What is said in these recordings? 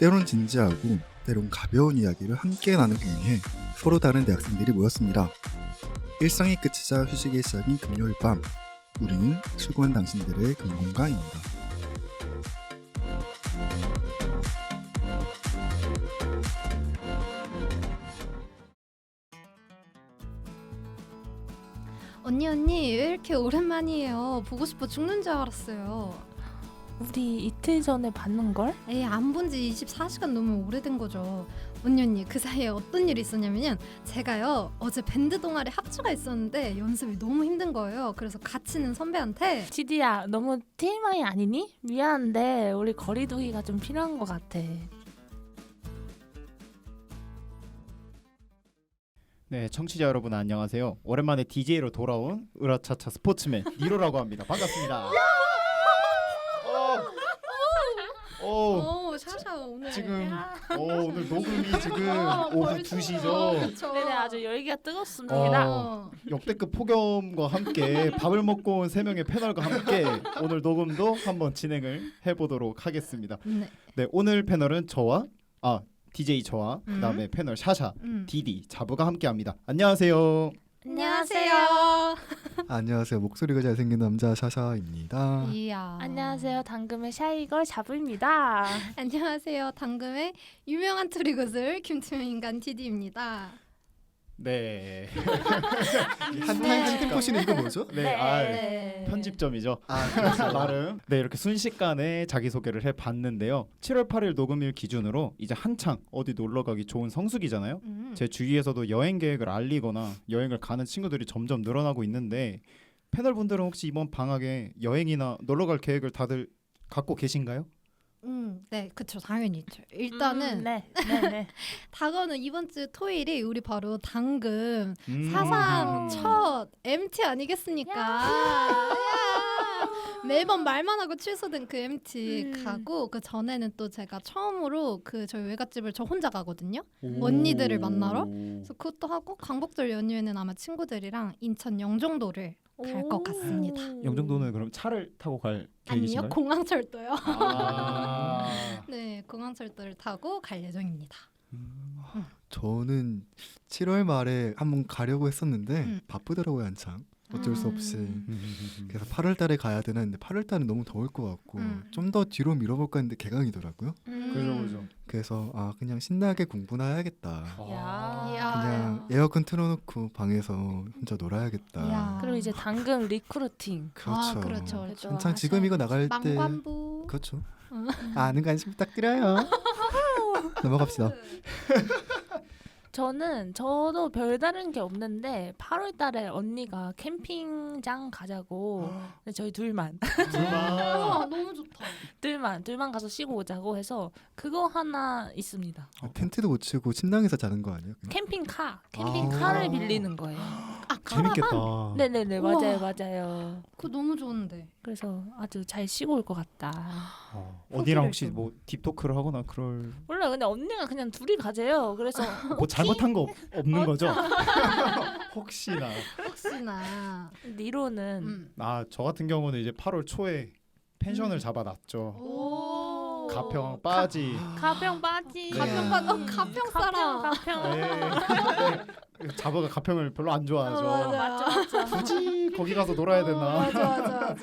때론 진지하고 때론 가벼운 이야기를 함께 나누기 위해 서로 다른 대학생들이 모였습니다. 일상이 끝이자 휴식의 시작인 금요일 밤, 우리는 출근한 당신들의 금공강입니다. 언니 왜 이렇게 오랜만이에요. 보고 싶어 죽는 줄 알았어요. 우리 이틀 전에 봤는걸? 에이, 안 본 지 24시간 너무 오래된 거죠. 언니 그 사이에 어떤 일이 있었냐면요, 제가요 어제 밴드 동아리 합주가 있었는데 연습이 너무 힘든 거예요. 그래서 같이 있는 선배한테 지디야, 너무 TMI 아니니? 미안한데 우리 거리두기가 좀 필요한 것 같아. 네, 청취자 여러분 안녕하세요. 오랜만에 DJ로 돌아온 으라차차 스포츠맨 니로라고 합니다. 반갑습니다. 샤샤 오늘 지금 오늘 녹음이 지금 오후 벌써. 2시죠. 그쵸. 네네, 아주 열기가 뜨겁습니다. 역대급 폭염과 함께 밥을 먹고 온 3명의 패널과 함께 오늘 녹음도 한번 진행을 해보도록 하겠습니다. 네, 오늘 패널은 DJ 저와 그다음에 패널 샤샤, 디디, 자부가 함께합니다. 안녕하세요. 안녕하세요. 안녕하세요. 목소리가 잘생긴 남자 샤샤입니다. 이야. 안녕하세요, 당금의 샤이걸 자부입니다. 안녕하세요. 당금의 유명한 트리굿을 김치명 인간 디디입니다. 네. 한타임 템포시는 이거 뭐죠? 네, 편집점이죠. 나름. 네, 이렇게 순식간에 자기소개를 해봤는데요. 7월 8일 녹음일 기준으로 이제 한창 어디 놀러가기 좋은 성수기잖아요. 제 주위에서도 여행 계획을 알리거나 여행을 가는 친구들이 점점 늘어나고 있는데, 패널분들은 혹시 이번 방학에 여행이나 놀러갈 계획을 다들 갖고 계신가요? 네, 그쵸, 당연히 있죠. 일단은 네. 다가오는 이번 주 토요일이 우리 바로 당금 사상 첫 MT 아니겠습니까? 야! 매번 말만 하고 취소된 그 MT 가고, 그 전에는 또 제가 처음으로 그 저희 외갓집을 저 혼자 가거든요. 언니들을 만나러. 그래서 그것도 하고, 광복절 연휴에는 아마 친구들이랑 인천 영종도를 갈 것 같습니다. 영종도는 그럼 차를 타고 갈 계획이신가요? 아니요, 공항철도요. 아. 네, 공항철도를 타고 갈 예정입니다. 저는 7월 말에 한번 가려고 했었는데 바쁘더라고요, 한창. 어쩔 수 없이. 그래서 8월 달에 가야 되는데 8월 달은 너무 더울 것 같고 좀 더 뒤로 미뤄볼까 했는데 개강이더라고요. 그죠. 그래서 그냥 신나게 공부나 해야겠다. 이야. 그냥 에어컨 틀어놓고 방에서 혼자 놀아야겠다. 이야. 그리고 이제 당금 리크루팅. 그렇죠. 그렇죠. 한창 지금 이거 나갈 때 망관부. 그렇죠. 아는 관심 부탁드려요. 넘어갑시다. 저도 별다른 게 없는데 8월 달에 언니가 캠핑장 가자고. 근데 저희 둘만 너무 좋다. 둘만 가서 쉬고 오자고 해서 그거 하나 있습니다. 텐트도 못 치고 침낭에서 자는 거 아니에요? 캠핑카를 빌리는 거예요. 재밌겠다. 네네네, 우와. 맞아요. 그거 너무 좋은데. 그래서 아주 잘 쉬고 올 것 같다. 언니랑 혹시 뭐 딥토크를 하거나 그럴 몰라, 근데 언니가 그냥 둘이 가재요. 그래서 뭐 잘못한 거 없는 거죠? 혹시나. 니로는 저 같은 경우는 이제 8월 초에 펜션을 잡아놨죠. 오. 가평 빠지. 가평 빠지. 네. 가평 사람. 가평. 네. 자부가 가평을 별로 안 좋아하죠. 맞아. 굳이 거기 가서 놀아야 되나? 맞아.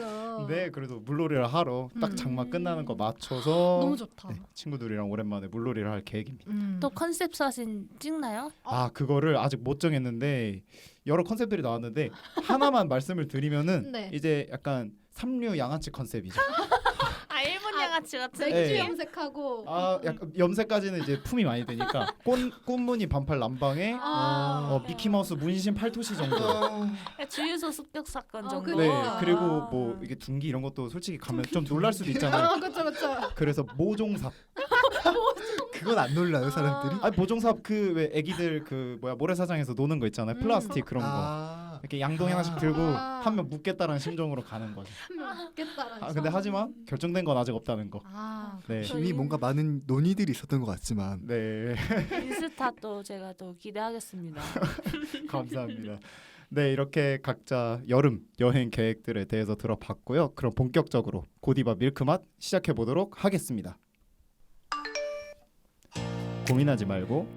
네, 그래도 물놀이를 하러 딱 장마 끝나는 거 맞춰서 너무 좋다. 네, 친구들이랑 오랜만에 물놀이를 할 계획입니다. 또 컨셉 사진 찍나요? 그거를 아직 못 정했는데 여러 컨셉들이 나왔는데 하나만 말씀을 드리면은 네. 이제 약간 삼류 양아치 컨셉이죠. 일본 양아치 같은. 맥주 네. 염색하고. 약간 염색까지는 이제 품이 많이 되니까 꽃무늬 반팔 남방에 미키마우스 문신 팔토시 정도. 주유소 습격 사건 정도. 네, 그러니까. 그리고 뭐 이게 둥기 이런 것도 솔직히 가면 좀 놀랄 수도 있잖아요. 그쵸. 그래서 모종삽. 그건 안 놀라요, 사람들이? 모종삽 그 왜 애기들 그 모래사장에서 노는 거 있잖아요. 플라스틱 그런 거. 이렇게 양동 하나씩 들고 한 명 묻겠다라는 심정으로 가는 거죠. 웃겠다. 근데 하지만 결정된 건 아직 없다는 거. 네. 이미 뭔가 많은 논의들이 있었던 것 같지만 네. 인스타 또 제가 또 기대하겠습니다. 감사합니다. 네, 이렇게 각자 여름 여행 계획들에 대해서 들어봤고요. 그럼 본격적으로 고디바 밀크맛 시작해 보도록 하겠습니다. 고민하지 말고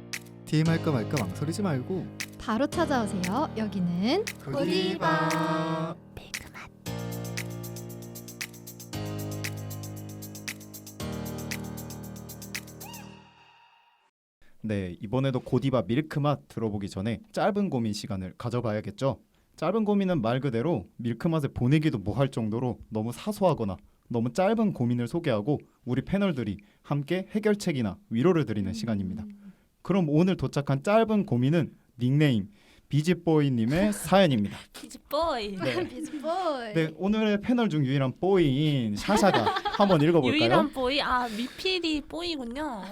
DM 할까 말까 망설이지 말고 바로 찾아오세요. 여기는 고디바. 네, 이번에도 고디바 밀크맛 들어보기 전에 짧은 고민 시간을 가져봐야겠죠. 짧은 고민은 말 그대로 밀크맛에 보내기도 뭐할 정도로 너무 사소하거나 너무 짧은 고민을 소개하고 우리 패널들이 함께 해결책이나 위로를 드리는 시간입니다. 그럼 오늘 도착한 짧은 고민은 닉네임 비지보이님의 사연입니다. 비즈보이. 네. 비즈보이. 네, 오늘의 패널 중 유일한 보이인 샤샤가 한번 읽어볼까요? 유일한 보이. 아 미필이 보이군요.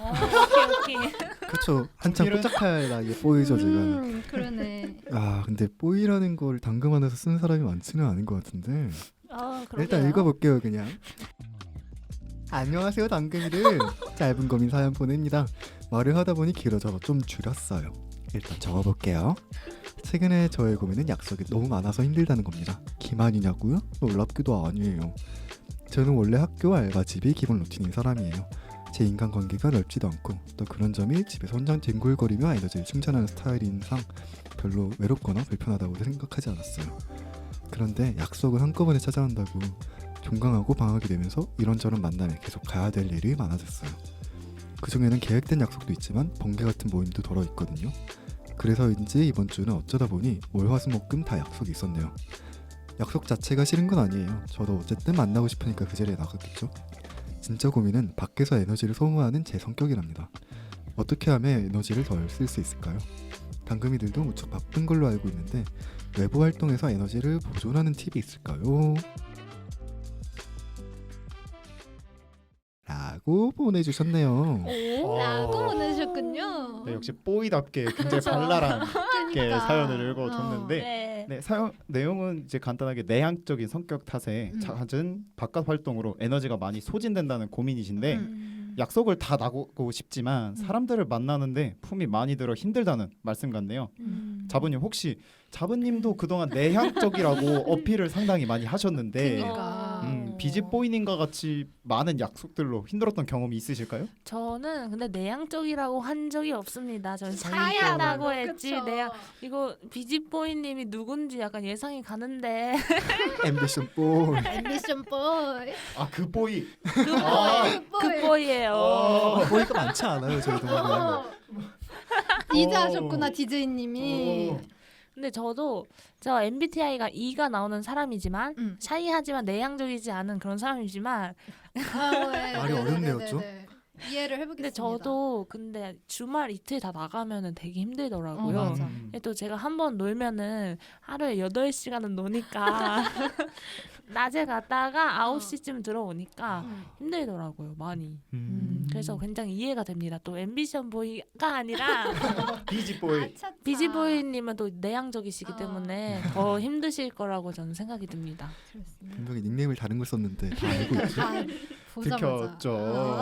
오케이 오케이. 그렇죠. 한참 이런- 뽀짝할 나이에 뽀이죠 제가. 그러네. 아 근데 뽀이라는 걸 당금 안에서 쓰는 사람이 많지는 않은 것 같은데 아 그러게요. 일단 읽어볼게요 그냥. 안녕하세요 당금이들. 짧은 고민 사연 보냅니다. 말을 하다 보니 길어져서 좀 줄였어요. 일단 적어볼게요. 최근에 저의 고민은 약속이 너무 많아서 힘들다는 겁니다. 기만이냐고요? 놀랍기도 아니에요. 저는 원래 학교, 알바, 집이 기본 루틴인 사람이에요. 제 인간관계가 넓지도 않고 또 그런 점이 집에서 혼자 뒹굴거리며 에너지를 충전하는 스타일인 상 별로 외롭거나 불편하다고 생각하지 않았어요. 그런데 약속을 한꺼번에 찾아온다고 종강하고 방학이 되면서 이런저런 만남에 계속 가야 될 일이 많아졌어요. 그중에는 계획된 약속도 있지만 번개 같은 모임도 덜어 있거든요. 그래서인지 이번 주는 어쩌다 보니 월화수목금 다 약속이 있었네요. 약속 자체가 싫은 건 아니에요. 저도 어쨌든 만나고 싶으니까 그 자리에 나갔겠죠. 진짜 고민은 밖에서 에너지를 소모하는 제 성격이랍니다. 어떻게 하면 에너지를 덜 쓸 수 있을까요? 당금이들도 무척 바쁜 걸로 알고 있는데 외부 활동에서 에너지를 보존하는 팁이 있을까요? 라고 보내주셨네요. 오. 라고 보내주셨군요. 네, 역시 뽀이답게 굉장히 발랄하게 그러니까. 사연을 읽어줬는데 네. 네, 사연 내용은 이제 간단하게 내향적인 성격 탓에 잦은 바깥 활동으로 에너지가 많이 소진된다는 고민이신데 약속을 다 나가고 싶지만 사람들을 만나는데 품이 많이 들어 힘들다는 말씀 같네요. 자부님 혹시 자부님도 그동안 내향적이라고 어필을 상당히 많이 하셨는데 그러니까. 비지보이님과 같이 많은 약속들로 힘들었던 경험이 있으실까요? 저는 근데 내향적이라고 한 적이 없습니다. 저는 사양이라고 사양이라고 했지. 그쵸. 이거 비지보이님이 누군지 약간 예상이 가는데 앰비션 볼. 앰비션 보이. 아 그 보이. 그 보이예요. 보이가 많지 않아요 저희 동네는. 이제 어. 하셨구나 디제이님이. 근데 저도 저 MBTI가 E가 나오는 사람이지만 샤이하지만 내향적이지 않은 그런 사람이지만 말이 어렵네요, 좀. 이해를 해보겠습니다. 근데 저도 근데 주말 이틀 다 나가면은 되게 힘들더라고요. 맞아. 근데 또 제가 한번 놀면은 하루에 8시간은 노니까 낮에 갔다가 9시쯤 들어오니까 힘들더라고요 많이. 그래서 굉장히 이해가 됩니다. 또 앰비션 보이가 아니라 비지보이. 비지보이님은 또 내향적이시기 어. 때문에 더 힘드실 거라고 저는 생각이 듭니다. 분명히 닉네임을 다른 걸 썼는데 다 알고 있죠. 들켰죠.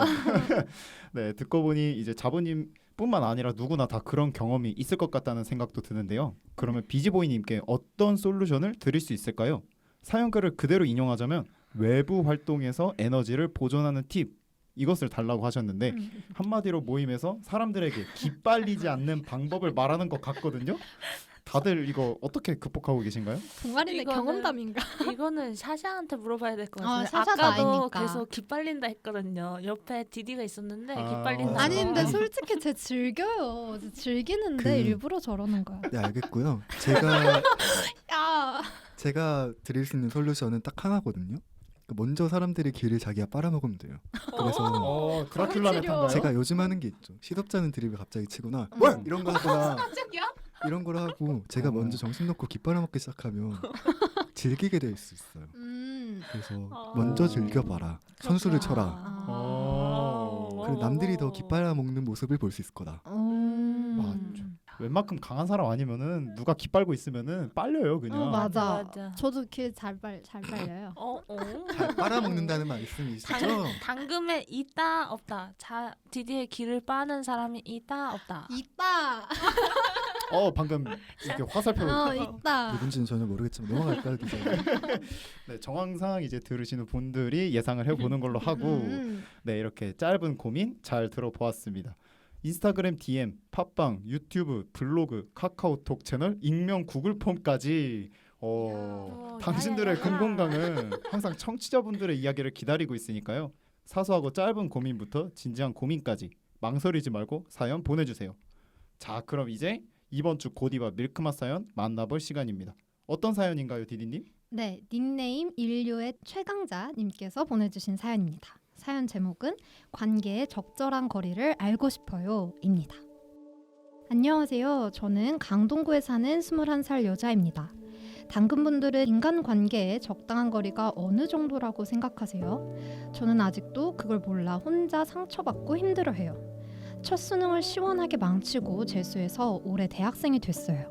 네, 듣고 보니 이제 자부님뿐만 아니라 누구나 다 그런 경험이 있을 것 같다는 생각도 드는데요. 그러면 비지보이님께 어떤 솔루션을 드릴 수 있을까요? 사연글을 그대로 인용하자면 외부 활동에서 에너지를 보존하는 팁 이것을 달라고 하셨는데 한마디로 모임에서 사람들에게 기빨리지 않는 방법을 말하는 것 같거든요. 다들 이거 어떻게 극복하고 계신가요? 동아리는 이거는- 경험담인가? 이거는 샤샤한테 물어봐야 될 것 어, 같은데 샤샤가 아까도 아니니까. 계속 기빨린다 했거든요. 옆에 디디가 있었는데 아. 기빨린다. 아니 근데 솔직히 제 즐겨요. 제 즐기는데 그- 일부러 저러는 거야. 네 알겠고요. 야. 제가 드릴 수 있는 솔루션은 딱 하나거든요. 먼저 사람들이 길을 자기가 빨아먹으면 돼요. 그래서 드라큘라 메타인가요? 제가 요즘 하는 게 있죠. 시덥잖은 드립을 갑자기 치거나 음. 뭐 이런 거 하거나 깜짝이야? 이런 걸 하고 제가 먼저 정신 놓고 깃빨아먹기 시작하면 즐기게 될 수 있어요. 그래서 먼저 즐겨봐라. 선수를 쳐라. 아. 그리고 남들이 더 깃빨아먹는 모습을 볼 수 있을 거다. 맞죠. 웬만큼 강한 사람 아니면은 누가 기빨고 있으면은 빨려요 그냥. 맞아. 맞아. 저도 길 잘 빨려요. 잘 빨아먹는다는 말씀이시죠? 당금에 있다 없다. 디디의 길을 빠는 사람이 있다 없다. 있다. 방금 이렇게 화살표. 있다. 누군지는 전혀 모르겠지만 넘어갈까요, 기자? 네, 정황상 이제 들으시는 분들이 예상을 해보는 걸로 하고 네 이렇게 짧은 고민 잘 들어보았습니다. 인스타그램 DM, 팟빵, 유튜브, 블로그, 카카오톡 채널, 익명 구글 폼까지 당신들의 금공강은 항상 청취자분들의 이야기를 기다리고 있으니까요. 사소하고 짧은 고민부터 진지한 고민까지 망설이지 말고 사연 보내주세요. 자, 그럼 이제 이번 주 고디바 밀크맛 사연 만나볼 시간입니다. 어떤 사연인가요, 디디님? 네, 닉네임 인류의 최강자님께서 보내주신 사연입니다. 사연 제목은 관계의 적절한 거리를 알고 싶어요입니다. 안녕하세요. 저는 강동구에 사는 21살 여자입니다. 당근분들은 인간관계의 적당한 거리가 어느 정도라고 생각하세요? 저는 아직도 그걸 몰라 혼자 상처받고 힘들어해요. 첫 수능을 시원하게 망치고 재수해서 올해 대학생이 됐어요.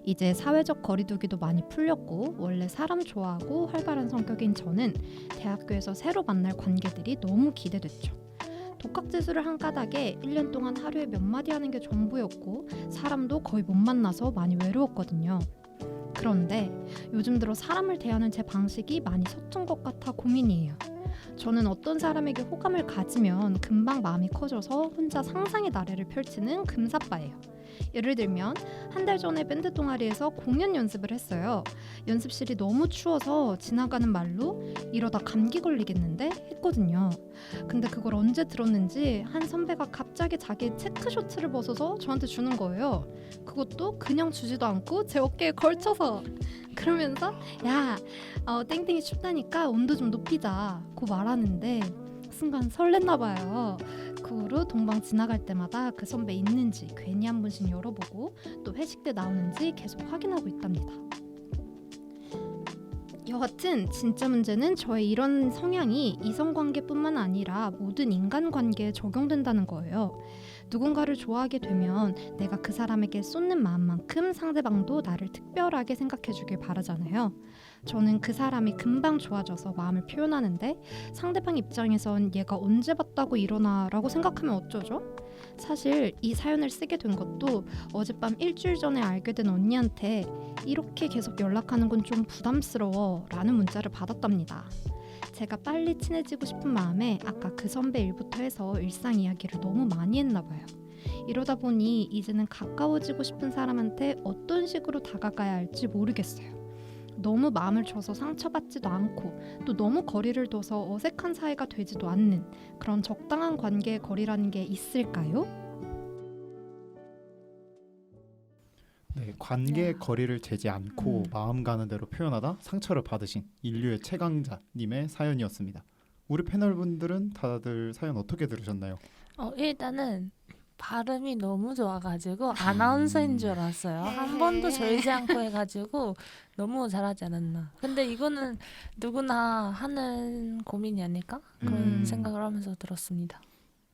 이제 사회적 거리두기도 많이 풀렸고 원래 사람 좋아하고 활발한 성격인 저는 대학교에서 새로 만날 관계들이 너무 기대됐죠. 독학재수를 한 까닭에 1년 동안 하루에 몇 마디 하는 게 전부였고 사람도 거의 못 만나서 많이 외로웠거든요. 그런데 요즘 들어 사람을 대하는 제 방식이 많이 서툰 것 같아 고민이에요. 저는 어떤 사람에게 호감을 가지면 금방 마음이 커져서 혼자 상상의 나래를 펼치는 금사빠예요. 예를 들면 한 달 전에 밴드 동아리에서 공연 연습을 했어요. 연습실이 너무 추워서 지나가는 말로 이러다 감기 걸리겠는데 했거든요. 근데 그걸 언제 들었는지 한 선배가 갑자기 자기 체크셔츠를 벗어서 저한테 주는 거예요. 그것도 그냥 주지도 않고 제 어깨에 걸쳐서 그러면서 야 땡땡이 춥다니까 온도 좀 높이자고 말하는데 순간 설렜나 봐요. 그 후로 동방 지나갈 때마다 그 선배 있는지 괜히 한 번씩 열어보고 또 회식 때 나오는지 계속 확인하고 있답니다. 여하튼 진짜 문제는 저의 이런 성향이 이성관계뿐만 아니라 모든 인간관계에 적용된다는 거예요. 누군가를 좋아하게 되면 내가 그 사람에게 쏟는 마음만큼 상대방도 나를 특별하게 생각해주길 바라잖아요. 저는 그 사람이 금방 좋아져서 마음을 표현하는데 상대방 입장에선 얘가 언제 봤다고 이러나 라고 생각하면 어쩌죠? 사실 이 사연을 쓰게 된 것도 어젯밤 일주일 전에 알게 된 언니한테 이렇게 계속 연락하는 건 좀 부담스러워 라는 문자를 받았답니다. 제가 빨리 친해지고 싶은 마음에 아까 그 선배 일부터 해서 일상 이야기를 너무 많이 했나 봐요. 이러다 보니 이제는 가까워지고 싶은 사람한테 어떤 식으로 다가가야 할지 모르겠어요. 너무 마음을 줘서 상처받지도 않고 또 너무 거리를 둬서 어색한 사이가 되지도 않는 그런 적당한 관계의 거리라는 게 있을까요? 네, 관계의 야. 거리를 재지 않고 마음 가는 대로 표현하다 상처를 받으신 인류의 최강자님의 사연이었습니다. 우리 패널분들은 다들 사연 어떻게 들으셨나요? 일단은 발음이 너무 좋아가지고 아나운서인 줄 알았어요. 한 번도 졸지 않고 해가지고 너무 잘하지 않았나. 근데 이거는 누구나 하는 고민이 아닐까? 그런 생각을 하면서 들었습니다.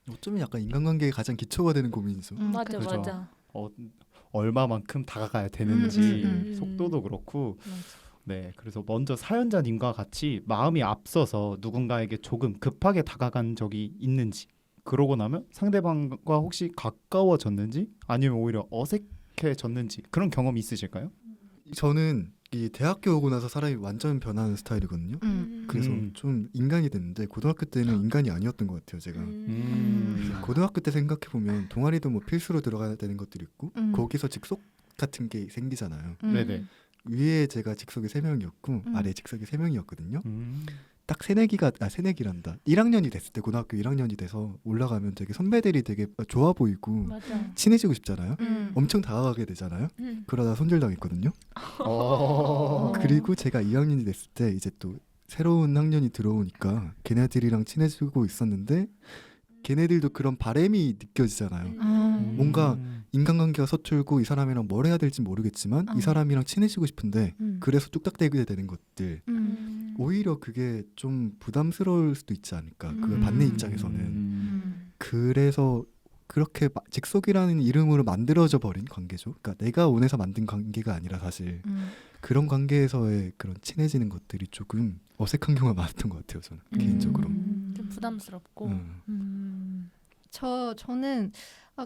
어쩌면 약간 인간관계의 가장 기초가 되는 고민이죠. 맞아, 그죠. 맞아. 얼마만큼 다가가야 되는지 음. 속도도 그렇고 맞아. 네, 그래서 먼저 사연자님과 같이 마음이 앞서서 누군가에게 조금 급하게 다가간 적이 있는지 그러고 나면 상대방과 혹시 가까워졌는지 아니면 오히려 어색해졌는지 그런 경험이 있으실까요? 저는 이 대학교 오고 나서 사람이 완전 변하는 스타일이거든요. 그래서 좀 인간이 됐는데 고등학교 때는 인간이 아니었던 것 같아요. 제가 고등학교 때 생각해 보면 동아리도 뭐 필수로 들어가야 되는 것들이 있고 거기서 직속 같은 게 생기잖아요. 네네. 위에 제가 직속이 3명이었고 아래 직속이 3명이었거든요. 딱 새내기란다. 1학년이 됐을 때 고등학교 1학년이 돼서 올라가면 되게 선배들이 되게 좋아 보이고 맞아. 친해지고 싶잖아요. 엄청 다가가게 되잖아요. 그러다 손절당했거든요. 그리고 제가 2학년이 됐을 때 이제 또 새로운 학년이 들어오니까 걔네들이랑 친해지고 있었는데 걔네들도 그런 바람이 느껴지잖아요. 뭔가 인간관계가 서툴고 이 사람이랑 뭘 해야 될지 모르겠지만 이 사람이랑 친해지고 싶은데 그래서 뚝딱대게 되는 것들 오히려 그게 좀 부담스러울 수도 있지 않을까. 그걸 받는 입장에서는. 그래서 그렇게 직속이라는 이름으로 만들어져 버린 관계죠. 그러니까 내가 원해서 만든 관계가 아니라 사실 그런 관계에서의 그런 친해지는 것들이 조금 어색한 경우가 많았던 것 같아요. 저는 개인적으로. 좀 부담스럽고. 저는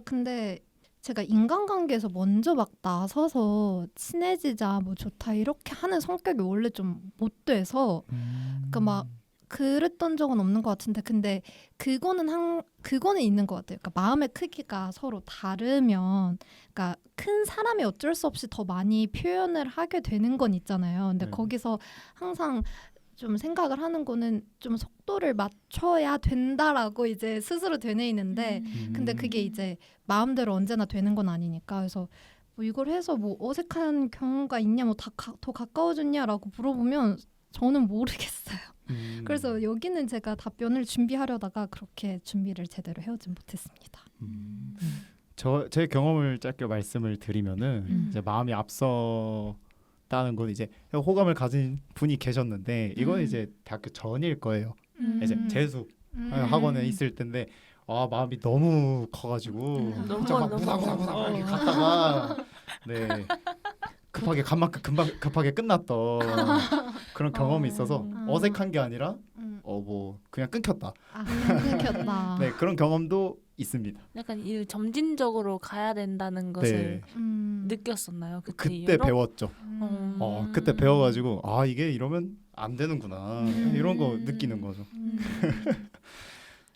근데 제가 인간관계에서 먼저 막 나서서 친해지자 뭐 좋다 이렇게 하는 성격이 원래 좀 못 돼서 그러니까 막 그랬던 적은 없는 것 같은데 근데 그거는 있는 것 같아요. 그러니까 마음의 크기가 서로 다르면 그러니까 큰 사람이 어쩔 수 없이 더 많이 표현을 하게 되는 건 있잖아요. 근데 네. 거기서 항상 좀 생각을 하는 거는 좀 속도를 맞춰야 된다라고 이제 스스로 되뇌이는데 근데 그게 이제 마음대로 언제나 되는 건 아니니까 그래서 뭐 이걸 해서 뭐 어색한 경우가 있냐 뭐 더 가까워졌냐라고 물어보면 저는 모르겠어요. 그래서 여기는 제가 답변을 준비하려다가 그렇게 준비를 제대로 해오진 못했습니다. 제 경험을 짧게 말씀을 드리면은 이제 마음이 앞섰다는 건 이제 호감을 가진 분이 계셨는데 이건 이제 대학교 전일 거예요. 이제 재수 학원에 있을 때인데 마음이 너무 커가지고 진짜 막 무다구다구다 이렇게 갔다가 네 급하게 급하게 끝났던 그런 경험이 있어서 어색한 게 아니라 뭐 그냥 끊겼다. 끊겼다. 네 그런 경험도 있습니다. 약간 이 점진적으로 가야 된다는 것을 느꼈었나요? 그때 배웠죠. 그때 배워가지고 이게 이러면 안 되는구나 이런 거 느끼는 거죠.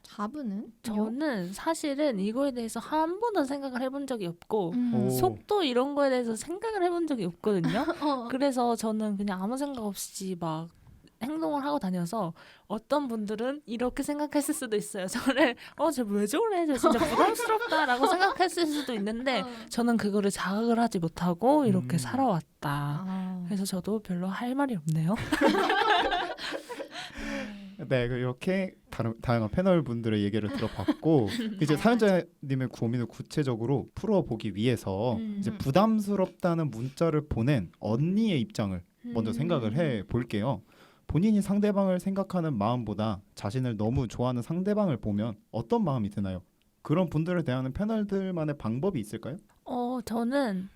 자부는? 저는 사실은 이거에 대해서 한 번도 생각을 해본 적이 없고 오. 속도 이런 거에 대해서 생각을 해본 적이 없거든요. 그래서 저는 그냥 아무 생각 없이 막 행동을 하고 다녀서 어떤 분들은 이렇게 생각했을 수도 있어요. 저를 쟤 왜 저래? 저 진짜 부담스럽다라고 생각했을 수도 있는데 저는 그거를 자각을 하지 못하고 이렇게 살아왔다. 그래서 저도 별로 할 말이 없네요. 네, 이렇게 다양한 패널 분들의 얘기를 들어봤고 이제 사연자님의 고민을 구체적으로 풀어보기 위해서 이제 부담스럽다는 문자를 보낸 언니의 입장을 먼저 생각을 해 볼게요. 본인이 상대방을 생각하는 마음보다 자신을 너무 좋아하는 상대방을 보면 어떤 마음이 드나요? 그런 분들을 대하는 패널들만의 방법이 있을까요? 저는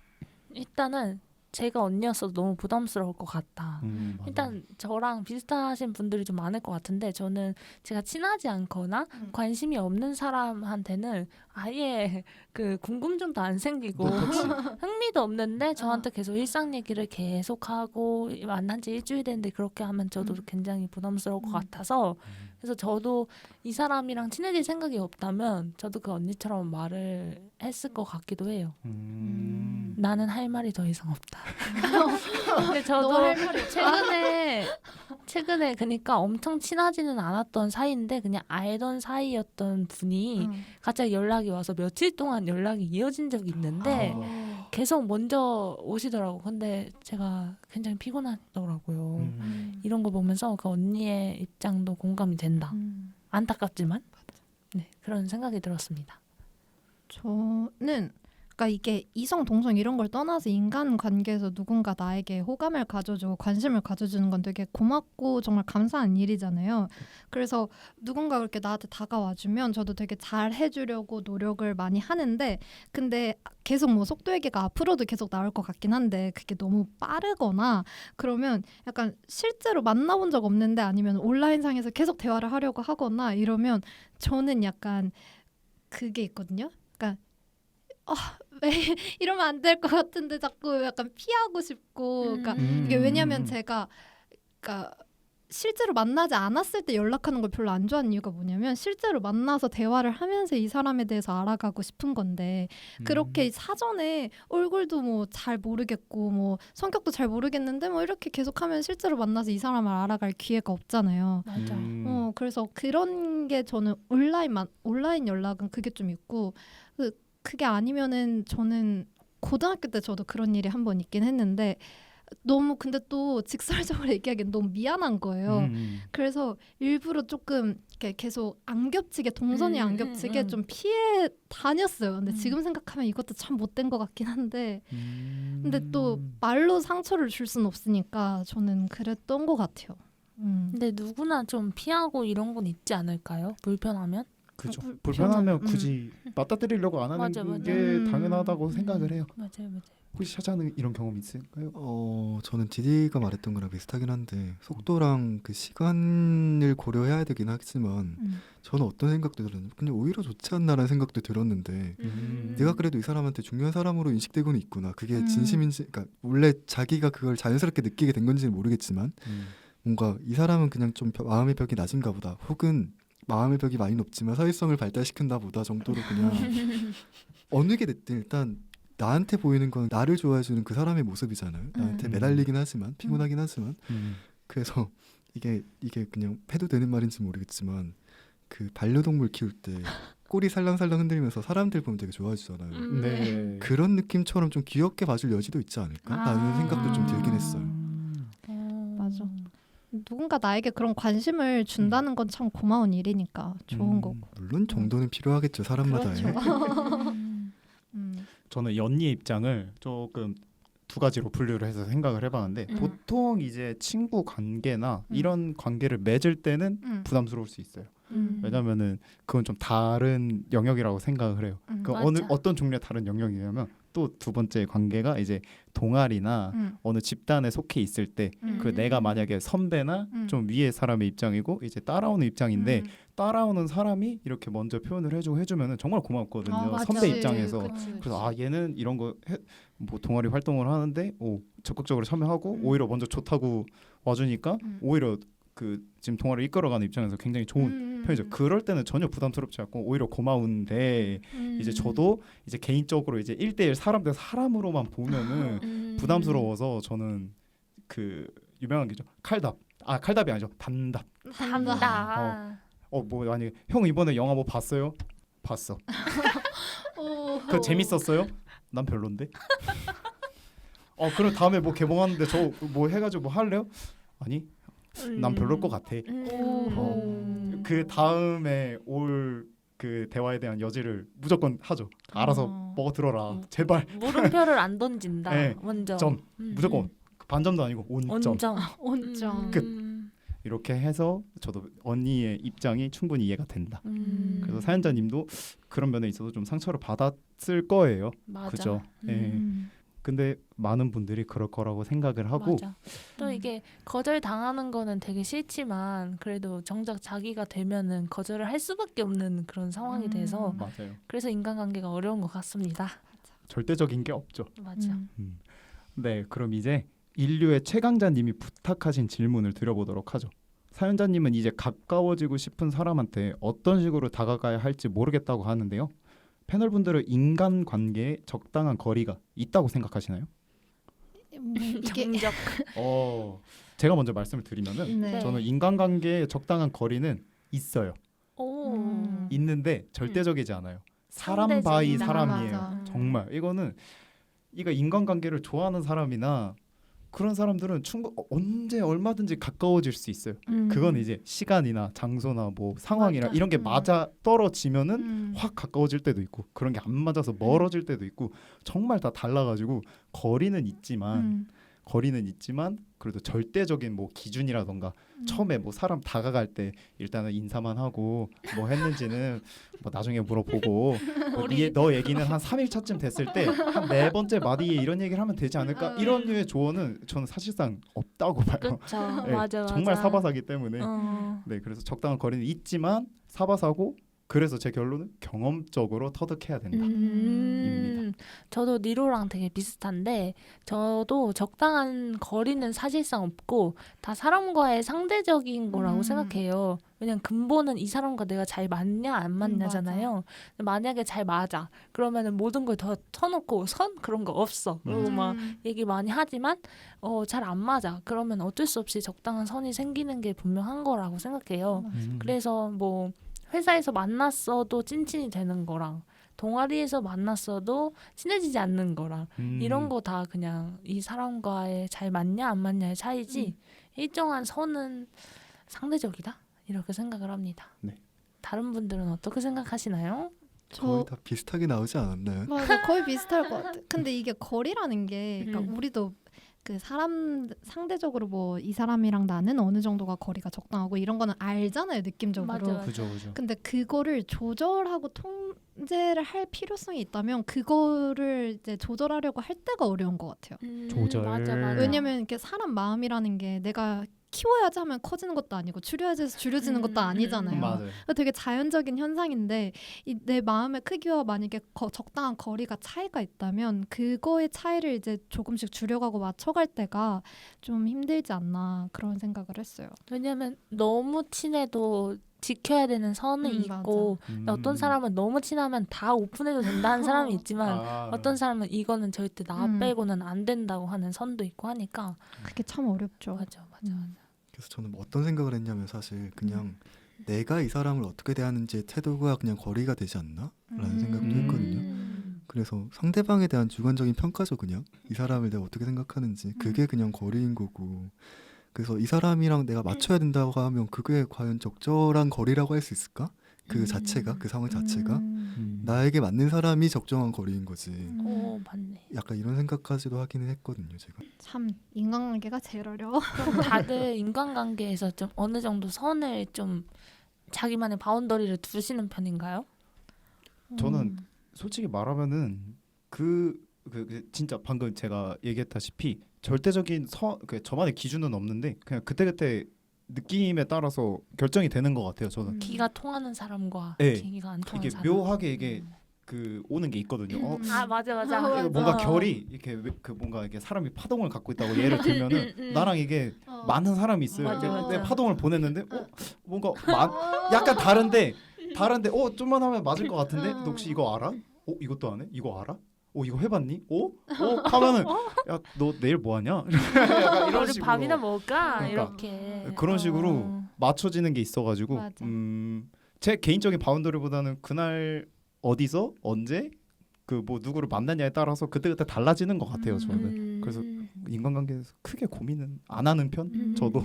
일단은 제가 언니였어도 너무 부담스러울 것 같다. 일단 저랑 비슷하신 분들이 좀 많을 것 같은데 저는 제가 친하지 않거나 관심이 없는 사람한테는 아예 그 궁금증도 안 생기고 흥미도 없는데 저한테 계속 일상 얘기를 계속하고 만난 지 일주일 됐는데 그렇게 하면 저도 굉장히 부담스러울 것 같아서 그래서 저도 이 사람이랑 친해질 생각이 없다면 저도 그 언니처럼 말을 했을 것 같기도 해요. 나는 할 말이 더 이상 없다. 근데 저도 최근에 그러니까 엄청 친하지는 않았던 사이인데 그냥 알던 사이였던 분이 갑자기 연락이 와서 며칠 동안 연락이 이어진 적이 있는데 계속 먼저 오시더라고. 근데 제가 굉장히 피곤하더라고요. 이런 거 보면서 그 언니의 입장도 공감이 된다. 안타깝지만 네, 그런 생각이 들었습니다. 저는 그러니까 이게 이성 동성 이런 걸 떠나서 인간 관계에서 누군가 나에게 호감을 가져주고 관심을 가져주는 건 되게 고맙고 정말 감사한 일이잖아요. 그래서 누군가 그렇게 나한테 다가와주면 저도 되게 잘 해주려고 노력을 많이 하는데 근데 계속 뭐 속도 얘기가 앞으로도 계속 나올 것 같긴 한데 그게 너무 빠르거나 그러면 약간 실제로 만나본 적 없는데 아니면 온라인상에서 계속 대화를 하려고 하거나 이러면 저는 약간 그게 있거든요. 그러니까 왜 이러면 안 될 것 같은데 자꾸 약간 피하고 싶고 그러니까 이게 왜냐면 제가 그러니까 실제로 만나지 않았을 때 연락하는 걸 별로 안 좋아하는 이유가 뭐냐면 실제로 만나서 대화를 하면서 이 사람에 대해서 알아가고 싶은 건데 그렇게 사전에 얼굴도 뭐 잘 모르겠고 뭐 성격도 잘 모르겠는데 뭐 이렇게 계속하면 실제로 만나서 이 사람을 알아갈 기회가 없잖아요. 맞아. 그래서 그런 게 저는 온라인 연락은 그게 좀 있고 그게 아니면은 저는 고등학교 때 저도 그런 일이 한 번 있긴 했는데 너무 근데 또 직설적으로 얘기하기엔 너무 미안한 거예요. 그래서 일부러 조금 이렇게 계속 안 겹치게 동선이 안 겹치게 좀 피해 다녔어요. 근데 지금 생각하면 이것도 참 못된 것 같긴 한데 근데 또 말로 상처를 줄 수는 없으니까 저는 그랬던 것 같아요. 근데 누구나 좀 피하고 이런 건 있지 않을까요? 불편하면? 그죠. 불편하면 굳이 맞닥뜨리려고 안 하는 맞아. 게 당연하다고 생각을 해요. 맞아요. 혹시 샤자는 이런 경험 있을까요? 저는 디디가 말했던 거랑 비슷하긴 한데 속도랑 그 시간을 고려해야 되긴 하지만 저는 어떤 생각도 들었는데 그냥 오히려 좋지 않나라는 생각도 들었는데 내가 그래도 이 사람한테 중요한 사람으로 인식되고는 있구나. 그게 진심인지 그러니까 원래 자기가 그걸 자연스럽게 느끼게 된 건지는 모르겠지만 뭔가 이 사람은 그냥 좀 마음의 벽이 낮은가 보다, 혹은 마음의 벽이 많이 높지만 사회성을 발달시킨다 보다 정도로 그냥 어느 게 됐든 일단 나한테 보이는 건 나를 좋아해주는 그 사람의 모습이잖아요. 나한테 매달리긴 하지만 피곤하긴 하지만 그래서 이게 그냥 해도 되는 말인지 모르겠지만 그 반려동물 키울 때 꼬리 살랑살랑 흔들면서 사람들 보면 되게 좋아해주잖아요. 네. 그런 느낌처럼 좀 귀엽게 봐줄 여지도 있지 않을까? 라는 생각도 좀 들긴 했어요. 맞아. 누군가 나에게 그런 관심을 준다는 건 참 고마운 일이니까 좋은 거고. 물론 정도는 필요하겠죠, 사람마다의. 그렇죠. 저는 연희의 입장을 조금 두 가지로 분류를 해서 생각을 해봤는데 보통 이제 친구 관계나 이런 관계를 맺을 때는 부담스러울 수 있어요. 왜냐면은 그건 좀 다른 영역이라고 생각을 해요. 그 어떤 종류의 다른 영역이냐면 또 두 번째 관계가 이제 동아리나 어느 집단에 속해 있을 때 그 내가 만약에 선배나 좀 위의 사람의 입장이고 이제 따라오는 입장인데 따라오는 사람이 이렇게 먼저 표현을 해주면은 정말 고맙거든요. 선배 입장에서. 그래서 아 얘는 이런 거 뭐 동아리 활동을 하는데 적극적으로 참여하고 오히려 먼저 좋다고 와주니까 오히려 그 지금 동아리를 이끌어가는 입장에서 굉장히 좋은 편이죠. 그럴 때는 전혀 부담스럽지 않고 오히려 고마운데 이제 저도 이제 개인적으로 이제 1대1 사람 대 사람으로만 보면은 부담스러워서 저는 그 유명한 게죠. 칼답이 아니죠. 단답. 뭐 만약에 형 이번에 영화 뭐 봤어요? 봤어. 그거 재밌었어요? 난 별론데. 그럼 다음에 뭐 개봉하는데 저 뭐 해가지고 뭐 할래요? 아니. 난 별로일 것 같아. 그 다음에 올 그 대화에 대한 여지를 무조건 하죠. 알아서 먹어 들어라. 제발. 물음표를 안 던진다. 네, 먼저. 점. 무조건 반점도 아니고 온점. 온점. 끝. 이렇게 해서 저도 언니의 입장이 충분히 이해가 된다. 그래서 사연자님도 그런 면에 있어서 좀 상처를 받았을 거예요. 맞아. 그죠? 네. 근데 많은 분들이 그럴 거라고 생각을 하고 맞아. 또 이게 거절 당하는 거는 되게 싫지만 그래도 정작 자기가 되면은 거절을 할 수밖에 없는 그런 상황이 돼서 맞아요. 그래서 인간관계가 어려운 것 같습니다. 절대적인 게 없죠. 맞아. 네, 그럼 이제 인류의 최강자님이 부탁하신 질문을 드려보도록 하죠. 사연자님은 이제 가까워지고 싶은 사람한테 어떤 식으로 다가가야 할지 모르겠다고 하는데요. 패널분들은 인간관계에 적당한 거리가 있다고 생각하시나요? 정적. 제가 먼저 말씀을 드리면은 네. 저는 인간관계에 적당한 거리는 있어요. 있는데 절대적이지 않아요. 사람 바이 상대적이다. 사람이에요. 맞아. 정말 이거는 인간관계를 좋아하는 사람이나 그런 사람들은 언제 얼마든지 가까워질 수 있어요. 그건 이제 시간이나 장소나 뭐 상황이나 맞아. 이런 게 맞아 떨어지면은 확 가까워질 때도 있고 그런 게 안 맞아서 멀어질 때도 있고 정말 다 달라가지고 거리는 있지만 그래도 절대적인 뭐 기준이라던가 처음에 뭐 사람 다가갈 때 일단은 인사만 하고 뭐 했는지는 뭐 나중에 물어보고 너 얘기는 한 3일차쯤 됐을 때 한 4번째 마디에 이런 얘기를 하면 되지 않을까? 이런 류의 조언은 저는 사실상 없다고 봐요. 그렇죠. 네, 맞아. 정말 사바사기 때문에 네, 그래서 적당한 거리는 있지만 사바사고 그래서 제 결론은 경험적으로 터득해야 된다. 입니다. 저도 니로랑 되게 비슷한데 저도 적당한 거리는 사실상 없고 다 사람과의 상대적인 거라고 생각해요. 왜냐면 근본은 이 사람과 내가 잘 맞냐 안 맞냐잖아요. 만약에 잘 맞아. 그러면은 모든 걸 더 터놓고 선 그런 거 없어. 그리고 막 얘기 많이 하지만 잘 안 맞아. 그러면 어쩔 수 없이 적당한 선이 생기는 게 분명한 거라고 생각해요. 그래서 뭐 회사에서 만났어도 찐친이 되는 거랑 동아리에서 만났어도 친해지지 않는 거랑 이런 거 다 그냥 이 사람과의 잘 맞냐 안 맞냐의 차이지 일정한 선은 상대적이다 이렇게 생각을 합니다. 네. 다른 분들은 어떻게 생각하시나요? 거의 다 비슷하게 나오지 않았나요? 맞아, 거의 비슷할 것 같아. 근데 이게 거리라는 게 그러니까 우리도 그 사람 상대적으로 뭐 이 사람이랑 나는 어느 정도가 거리가 적당하고 이런 거는 알잖아요, 느낌적으로. 맞아. 그죠. 근데 그거를 조절하고 통제를 할 필요성이 있다면 그거를 이제 조절하려고 할 때가 어려운 것 같아요. 조절. 맞아. 왜냐면 이렇게 사람 마음이라는 게 내가 키워야지 하면 커지는 것도 아니고 줄여야지 해서 줄여지는 것도 아니잖아요. 맞아요. 되게 자연적인 현상인데 내 마음의 크기와 만약에 적당한 거리가 차이가 있다면 그거의 차이를 이제 조금씩 줄여가고 맞춰갈 때가 좀 힘들지 않나 그런 생각을 했어요. 왜냐면 너무 친해도 지켜야 되는 선은 있고 어떤 사람은 너무 친하면 다 오픈해도 된다는 사람이 있지만 어떤 사람은 이거는 절대 나 빼고는 안 된다고 하는 선도 있고 하니까 그게 참 어렵죠. 맞아. 그래서 저는 뭐 어떤 생각을 했냐면 사실 그냥 내가 이 사람을 어떻게 대하는지의 태도가 그냥 거리가 되지 않나? 라는 생각도 했거든요. 그래서 상대방에 대한 주관적인 평가죠. 그냥 이 사람을 내가 어떻게 생각하는지 그게 그냥 거리인 거고, 그래서 이 사람이랑 내가 맞춰야 된다고 하면 그게 과연 적절한 거리라고 할 수 있을까? 그 자체가, 그 상황 자체가 나에게 맞는 사람이 적정한 거리인 거지. 오, 맞네. 약간 이런 생각까지도 하기는 했거든요, 제가. 참 인간관계가 제일 어려워. 그럼 다들 인간관계에서 좀 어느 정도 선을 좀 자기만의 바운더리를 두시는 편인가요? 저는 솔직히 말하면은 그 진짜 방금 제가 얘기했다시피 절대적인 저만의 기준은 없는데 그냥 그때그때 느낌에 따라서 결정이 되는 것 같아요. 저는 기가 통하는 사람과 네. 기가 안 통하는 이게 사람. 묘하게 이게 그 오는 게 있거든요. 아 맞아. 맞아. 뭔가 결이 이렇게 그 뭔가 이게 사람이 파동을 갖고 있다고 예를 들면은 나랑 이게 많은 사람이 있어요. 맞아. 내 파동을 보냈는데 뭔가 약간 다른데 좀만 하면 맞을 것 같은데 너 혹시 이거 알아? 이것도 안 해? 이거 알아? 이거 해봤니? 하면은 야 너 내일 뭐 하냐? 약간 이런 우리 식으로 밥이나 먹을까? 그러니까. 이렇게 그런 식으로 맞춰지는 게 있어가지고 맞아. 제 개인적인 바운더리보다는 그날 어디서 언제 그 뭐 누구를 만나냐에 따라서 그때그때 달라지는 것 같아요. 저는 그래서 인간관계에서 크게 고민은 안 하는 편. 저도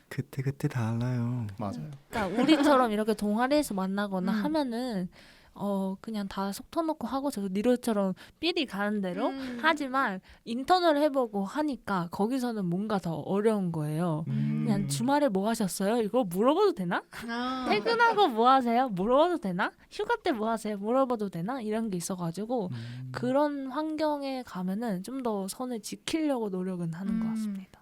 그때 달라요. 맞아요. 그러니까 우리처럼 이렇게 동아리에서 만나거나 하면은 그냥 다 속 터놓고 하고 저 니로처럼 삘이 가는 대로 하지만 인턴을 해보고 하니까 거기서는 뭔가 더 어려운 거예요. 그냥 주말에 뭐 하셨어요? 이거 물어봐도 되나? 퇴근하고 뭐 하세요? 물어봐도 되나? 휴가 때 뭐 하세요? 물어봐도 되나? 이런 게 있어가지고 그런 환경에 가면은 좀 더 선을 지키려고 노력은 하는 것 같습니다.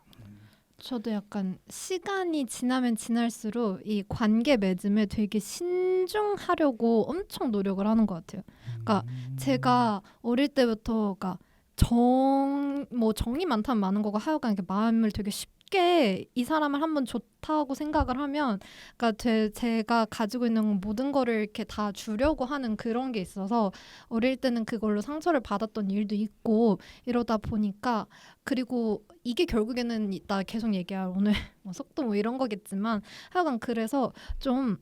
저도 약간 시간이 지나면 지날수록 이 관계 맺음에 되게 신중하려고 엄청 노력을 하는 것 같아요. 그러니까 제가 어릴 때부터 그러니까 정이 많다면 많은 거고 하여간 이렇게 마음을 되게 쉽게 이 사람을 한번 좋다고 생각을 하면 그러니까 제가 가지고 있는 모든 거를 이렇게 다 주려고 하는 그런 게 있어서 어릴 때는 그걸로 상처를 받았던 일도 있고 이러다 보니까 그리고 이게 결국에는 이따 계속 얘기할 오늘 뭐 속도 뭐 이런 거겠지만 하여간 그래서 좀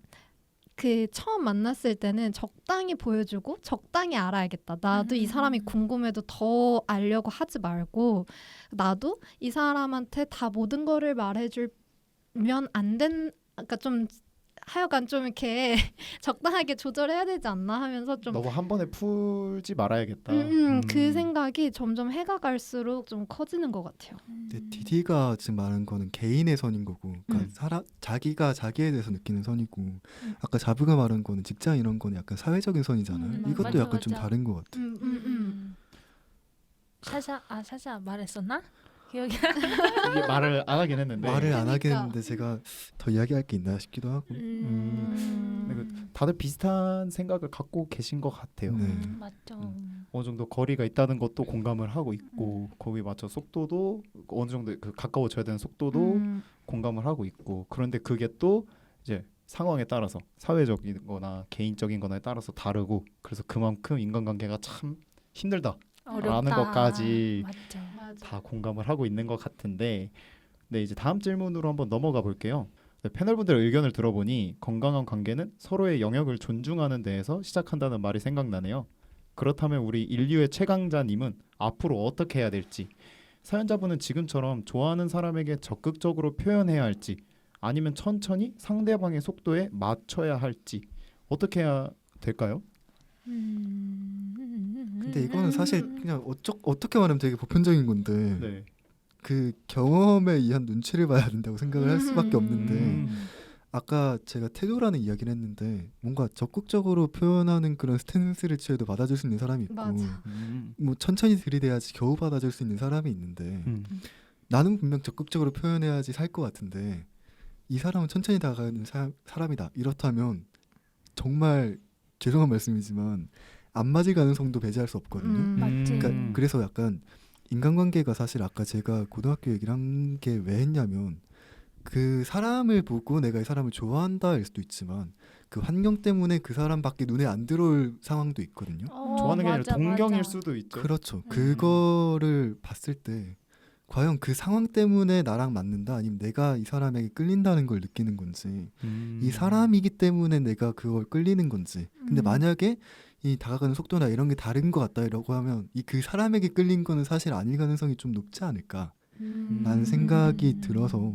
그 처음 만났을 때는 적당히 보여주고 적당히 알아야겠다. 나도 이 사람이 궁금해도 더 알려고 하지 말고 나도 이 사람한테 다 모든 거를 말해주면 그러니까 좀 하여간 좀 이렇게 적당하게 조절해야 되지 않나 하면서 좀 너무 한 번에 풀지 말아야겠다. 그 생각이 점점 해가 갈수록 좀 커지는 것 같아요. 근데 디디가 지금 말한 거는 개인의 선인 거고, 그러니까 자기가 자기에 대해서 느끼는 선이고, 아까 자부가 말한 거는 직장 이런 거는 약간 사회적인 선이잖아요. 이것도 맞아, 약간 좀 맞아. 다른 것 같아. 샤샤 말했었나? 기억이 이게 말을 안 하긴 했는데 말을 안 하긴 그러니까. 했는데 제가 더 이야기할 게 있나 싶기도 하고. 다들 비슷한 생각을 갖고 계신 것 같아요. 네. 맞죠. 어느 정도 거리가 있다는 것도 공감을 하고 있고 거기에 맞춰 속도도 어느 정도 그 가까워져야 되는 속도도 공감을 하고 있고, 그런데 그게 또 이제 상황에 따라서 사회적인 거나 개인적인 거나에 따라서 다르고, 그래서 그만큼 인간관계가 참 힘들다 라는 것까지 맞죠. 다 공감을 하고 있는 것 같은데, 네, 이제 다음 질문으로 한번 넘어가 볼게요. 네, 패널분들의 의견을 들어보니 건강한 관계는 서로의 영역을 존중하는 데에서 시작한다는 말이 생각나네요. 그렇다면 우리 인류의 최강자님은 앞으로 어떻게 해야 될지, 사연자분은 지금처럼 좋아하는 사람에게 적극적으로 표현해야 할지, 아니면 천천히 상대방의 속도에 맞춰야 할지 어떻게 해야 될까요? 근데 이거는 사실 그냥 어떻게 말하면 되게 보편적인 건데 네. 그 경험에 의한 눈치를 봐야 된다고 생각을 할 수밖에 없는데 아까 제가 태도라는 이야기를 했는데 뭔가 적극적으로 표현하는 그런 스탠스를 취해도 받아줄 수 있는 사람이 있고 맞아. 뭐 천천히 들이대야지 겨우 받아줄 수 있는 사람이 있는데 나는 분명 적극적으로 표현해야지 살 것 같은데 이 사람은 천천히 다가가는 사람이다. 이렇다면 정말 죄송한 말씀이지만 안 맞을 가능성도 배제할 수 없거든요. 맞지. 그러니까 그래서 약간 인간관계가 사실 아까 제가 고등학교 얘기를 한 게 왜 했냐면 그 사람을 보고 내가 이 사람을 좋아한다일 수도 있지만 그 환경 때문에 그 사람밖에 눈에 안 들어올 상황도 있거든요. 좋아하는 게 아니라 맞아, 동경일 맞아. 수도 있죠. 그렇죠. 그거를 봤을 때 과연 그 상황 때문에 나랑 맞는다 아니면 내가 이 사람에게 끌린다는 걸 느끼는 건지 이 사람이기 때문에 내가 그걸 끌리는 건지 근데 만약에 이 다가가는 속도나 이런 게 다른 것 같다 이러고 하면 이 그 사람에게 끌린 거는 사실 아닐 가능성이 좀 높지 않을까 라는 생각이 들어서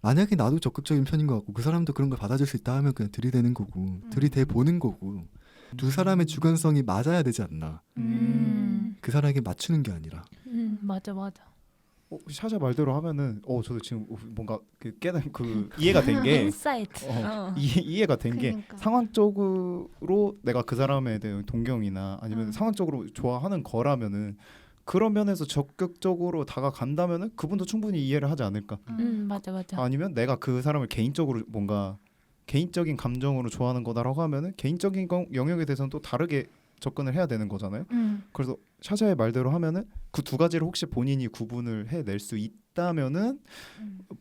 만약에 나도 적극적인 편인 것 같고 그 사람도 그런 걸 받아줄 수 있다 하면 그냥 들이대는 거고 들이대 보는 거고 두 사람의 주관성이 맞아야 되지 않나 그 사람에게 맞추는 게 아니라 맞아. 샤샤 말대로 하면은 저도 지금 뭔가 그 깨달은 그 이해가 된 게 인사이트. 이해가 된 게 그러니까. 상황적으로 내가 그 사람에 대한 동경이나 아니면 상황적으로 좋아하는 거라면은 그런 면에서 적극적으로 다가간다면은 그분도 충분히 이해를 하지 않을까. 맞아. 아니면 내가 그 사람을 개인적으로 뭔가 개인적인 감정으로 좋아하는 거다라고 하면은 개인적인 영역에 대해서는 또 다르게 접근을 해야 되는 거잖아요. 그래서 샤샤의 말대로 하면은 그 두 가지를 혹시 본인이 구분을 해낼 수 있다면은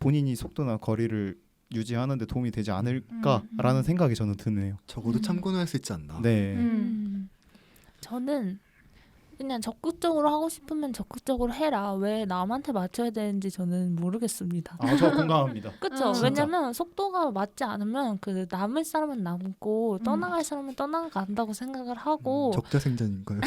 본인이 속도나 거리를 유지하는 데 도움이 되지 않을까라는 생각이 저는 드네요. 적어도 참고는 할 수 있지 않나. 네. 저는 그냥 적극적으로 하고 싶으면 적극적으로 해라. 왜 남한테 맞춰야 되는지 저는 모르겠습니다. 저 공감합니다. 그렇죠. 진짜. 왜냐면 속도가 맞지 않으면 그 남을 사람은 남고 떠나갈 사람은 떠나간다고 생각을 하고 적자생존인가요?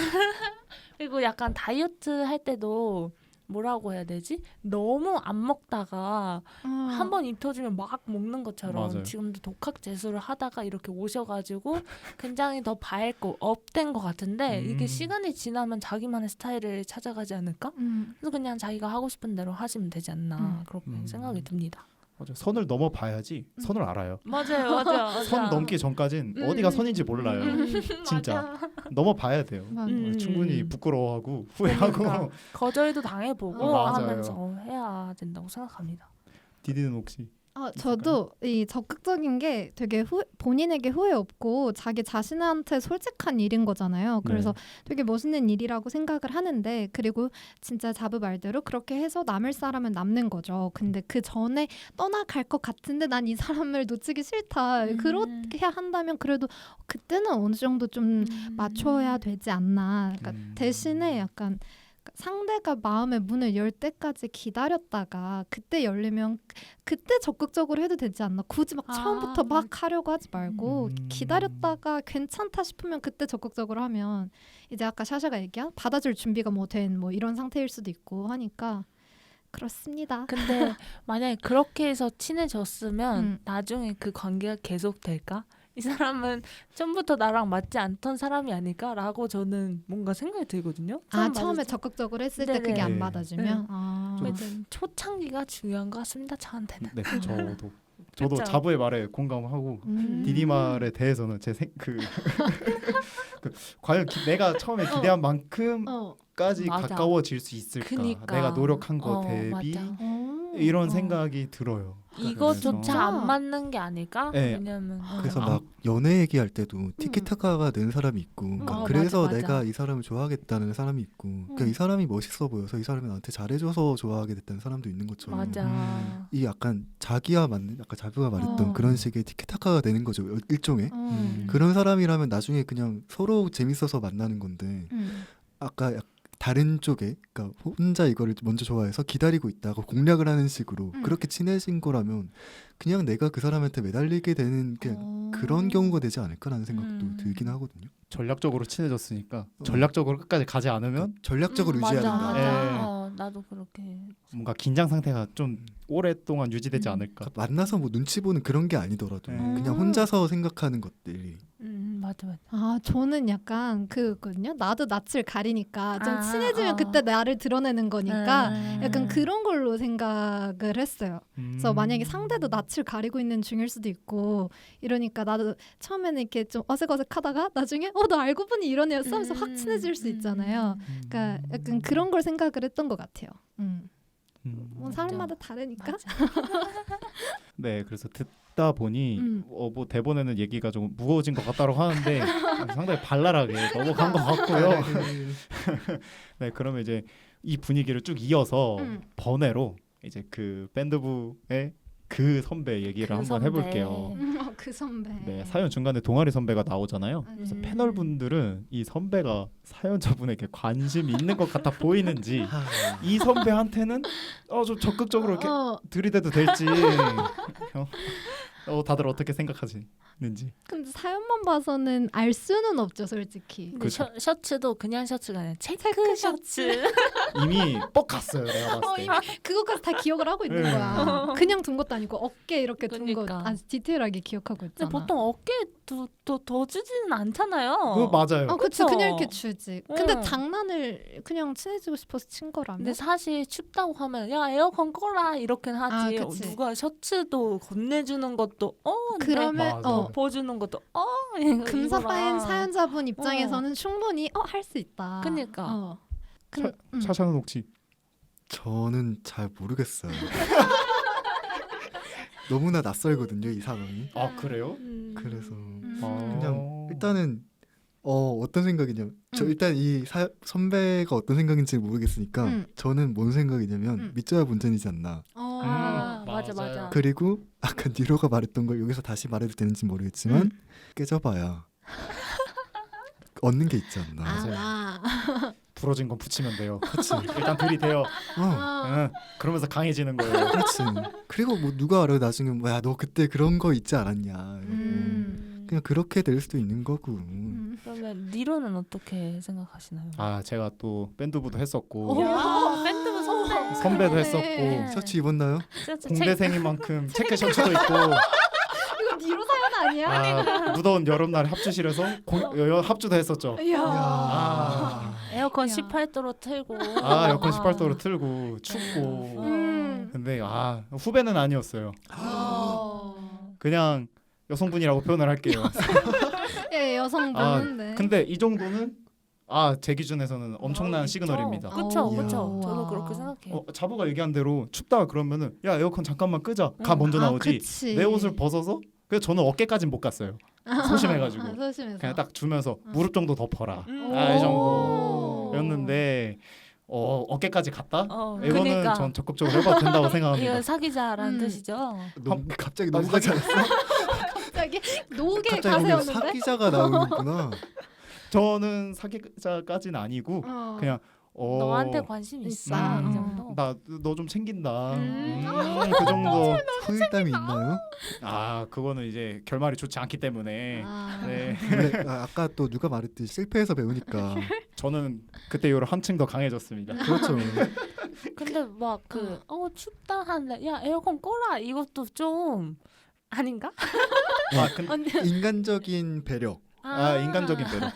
그리고 약간 다이어트 할 때도 뭐라고 해야 되지? 너무 안 먹다가 한 번 입 터지면 막 먹는 것처럼 맞아요. 지금도 독학 재수를 하다가 이렇게 오셔가지고 굉장히 더 밝고 업된 것 같은데 이게 시간이 지나면 자기만의 스타일을 찾아가지 않을까? 그래서 그냥 자기가 하고 싶은 대로 하시면 되지 않나 그렇게 생각이 듭니다. 맞아. 선을 넘어봐야지 선을 알아요. 맞아. 선 넘기 전까진 어디가 선인지 몰라요. 진짜 맞아. 넘어봐야 돼요. 충분히 부끄러워하고 후회하고. 그러니까 거절도 당해보고 맞아요. 하면서 해야 된다고 생각합니다. 디디는 혹시 저도 이 적극적인 게 되게 본인에게 후회 없고 자기 자신한테 솔직한 일인 거잖아요. 그래서 되게 멋있는 일이라고 생각을 하는데 그리고 진짜 자부 말대로 그렇게 해서 남을 사람은 남는 거죠. 근데 그 전에 떠나갈 것 같은데 난 이 사람을 놓치기 싫다. 그렇게 한다면 그래도 그때는 어느 정도 좀 맞춰야 되지 않나. 그러니까 대신에 약간 상대가 마음의 문을 열 때까지 기다렸다가 그때 열리면 그때 적극적으로 해도 되지 않나. 굳이 막 처음부터 막 하려고 하지 말고 기다렸다가 괜찮다 싶으면 그때 적극적으로 하면 이제 아까 샤샤가 얘기한 받아줄 준비가 뭐 된 뭐 이런 상태일 수도 있고 하니까 그렇습니다. 근데 만약에 그렇게 해서 친해졌으면 나중에 그 관계가 계속 될까? 이 사람은 처음부터 나랑 맞지 않던 사람이 아닐까라고 저는 뭔가 생각이 들거든요. 처음에 적극적으로 했을 때 네네. 그게 안 네. 받아주면 하여튼 초창기가 중요한 것 같습니다. 저한테는. 네, 저도 그쵸? 자부의 말에 공감하고 디디 말에 대해서는 과연 내가 처음에 기대한 만큼까지 맞아. 가까워질 수 있을까? 그니까. 내가 노력한 거 대비 맞아. 이런 생각이 들어요. 이것조차 그래서- 안 맞는 게 아닐까? 네. 왜냐면 그래서 막 연애 얘기할 때도 티키타카가 된 사람이 있고 그러니까 그래서 맞아. 내가 이 사람을 좋아하겠다는 사람이 있고 그러니까 이 사람이 멋있어 보여서 이 사람이 나한테 잘해줘서 좋아하게 됐다는 사람도 있는 것처럼 맞아. 이 약간 자기와 맞는 아까 자부가 말했던 어. 그런 식의 티키타카가 되는 거죠 일종의 음. 그런 사람이라면 나중에 그냥 서로 재밌어서 만나는 건데 아까 다른 쪽에 그러니까 혼자 이거를 먼저 좋아해서 기다리고 있다가 공략을 하는 식으로 그렇게 친해진 거라면 그냥 내가 그 사람한테 매달리게 되는 그런 경우가 되지 않을까라는 생각도 들긴 하거든요. 전략적으로 친해졌으니까 전략적으로 끝까지 가지 않으면 전략적으로 유지해야 맞아, 된다. 맞아. 예. 나도 그렇게. 뭔가 긴장 상태가 좀 오랫동안 유지되지 않을까. 그러니까 만나서 뭐 눈치 보는 그런 게 아니더라도 음. 그냥 혼자서 생각하는 것들이 맞아. 저는 약간 그거든요. 나도 낯을 가리니까 좀 친해지면 어. 그때 나를 드러내는 거니까 약간 그런 걸로 생각을 했어요. 그래서 만약에 상대도 낯을 가리고 있는 중일 수도 있고 이러니까 나도 처음에는 이렇게 좀 어색어색하다가 나중에 너 알고 보니 이런 애였어 하면서 확 친해질 수 있잖아요. 그러니까 약간 그런 걸 생각을 했던 것 같아요. 뭐 사람마다 다르니까. 맞아. 네, 그래서 듣다 보니 뭐 대본에는 얘기가 좀 무거워진 것 같다고 하는데 상당히 발랄하게 넘어간 것 같고요. 네, 그러면 이제 이 분위기를 쭉 이어서 번외로 이제 그 밴드부의 그 선배 얘기를 그 한번 선배. 해볼게요. 그 선배. 네, 사연 중간에 동아리 선배가 나오잖아요. 그래서 패널 분들은 이 선배가 사연자분에게 관심 있는 것 같아 보이는지 이 선배한테는 좀 적극적으로 이렇게 들이대도 될지 다들 어떻게 생각하시는지. 근데 사연만 봐서는 알 수는 없죠, 솔직히. 근데 그쵸. 셔츠도 그냥 셔츠가 아니라 체크 셔츠. 이미 뻑 갔어요, 내가 봤을 때. 이미 그것까지 다 기억을 하고 있는 네. 거야. 그냥 둔 것도 아니고 어깨 이렇게 둔 거 그러니까. 아주 디테일하게 기억하고 있잖아. 근데 보통 어깨에 더 주지는 않잖아요. 그거 맞아요. 그치, 그쵸? 그냥 이렇게 주지. 근데 응. 장난을 그냥 친해지고 싶어서 친 거라면. 근데 사실 춥다고 하면 야 에어컨 꺼라 이렇게 하지. 그치. 누가 셔츠도 건네주는 것도 그러면 맞아. 보여주는 것도 금사빠인 이거랑. 사연자분 입장에서는 충분히 할 수 있다. 그니까. 샤샤는 혹시 저는 잘 모르겠어요. 너무나 낯설거든요, 이 상황이. 아 그래요? 그래서 아. 그냥 일단은 어떤 생각이냐면 저 음. 일단 이 선배가 어떤 생각인지 모르겠으니까 저는 뭔 생각이냐면 믿져야 본전이지 않나. 맞아. 맞아요. 그리고 아까 니로가 말했던 걸 여기서 다시 말해도 되는지 모르겠지만 깨져봐야 얻는 게 있지 않나. 부러진 건 붙이면 돼요. 그렇지. 일단 들이대요. 어, 그러면서 강해지는 거예요. 그렇지. 그리고 뭐 누가 알아 나중에 뭐야 너 그때 그런 거 있지 않았냐. 이러고. 그냥 그렇게 될 수도 있는 거고. 그러면 니로는 어떻게 생각하시나요? 아 제가 또 밴드부도 했었고 야, 밴드부 선배. 선배도 네. 했었고 셔츠 입었나요? 공대생인 만큼 체크 셔츠도 있고 이거 니로 사연 아니야? 무더운 여름날 합주실에서 합주도 했었죠. 이야. 아, 에어컨 야. 18도로 틀고. 여건 18도로 틀고 춥고. 근데 후배는 아니었어요. 그냥 여성분이라고 표현을 할게요. 예, 여성분인데. 근데 이 정도는 제 기준에서는 엄청난 시그널입니다. 그쵸. 이야. 저도 그렇게 생각해요. 자부가 얘기한 대로 춥다 그러면은 야 에어컨 잠깐만 끄자. 가 먼저 나오지. 그치. 내 옷을 벗어서 그래서 저는 어깨까진 못 갔어요. 소심해가지고 소심해서. 그냥 딱 주면서 무릎 정도 덮어라. 오. 이 정도였는데 어깨까지 갔다? 이거는 그러니까. 전 적극적으로 해봐도 된다고 생각합니다. 이건 사귀자라는 뜻이죠. 갑자기 넘어가지 않았어? 갑자기 노게 갑자기 거기 가세였는데. 사기자가 나오는구나. 저는 사귀자까지는 아니고 그냥 너한테 관심 있어. 있어. 이 정도. 나 너 좀 챙긴다. 그 정도. 후일담이 있나요? 그거는 이제 결말이 좋지 않기 때문에 네. 원래 아까 또 누가 말했듯이 실패해서 배우니까. 저는 그때 이후로 한층 더 강해졌습니다. 그렇죠. 근데 막 춥다 한데 야 에어컨 꺼라 이것도 좀 아닌가? 인간적인 배려. 인간적인 배려.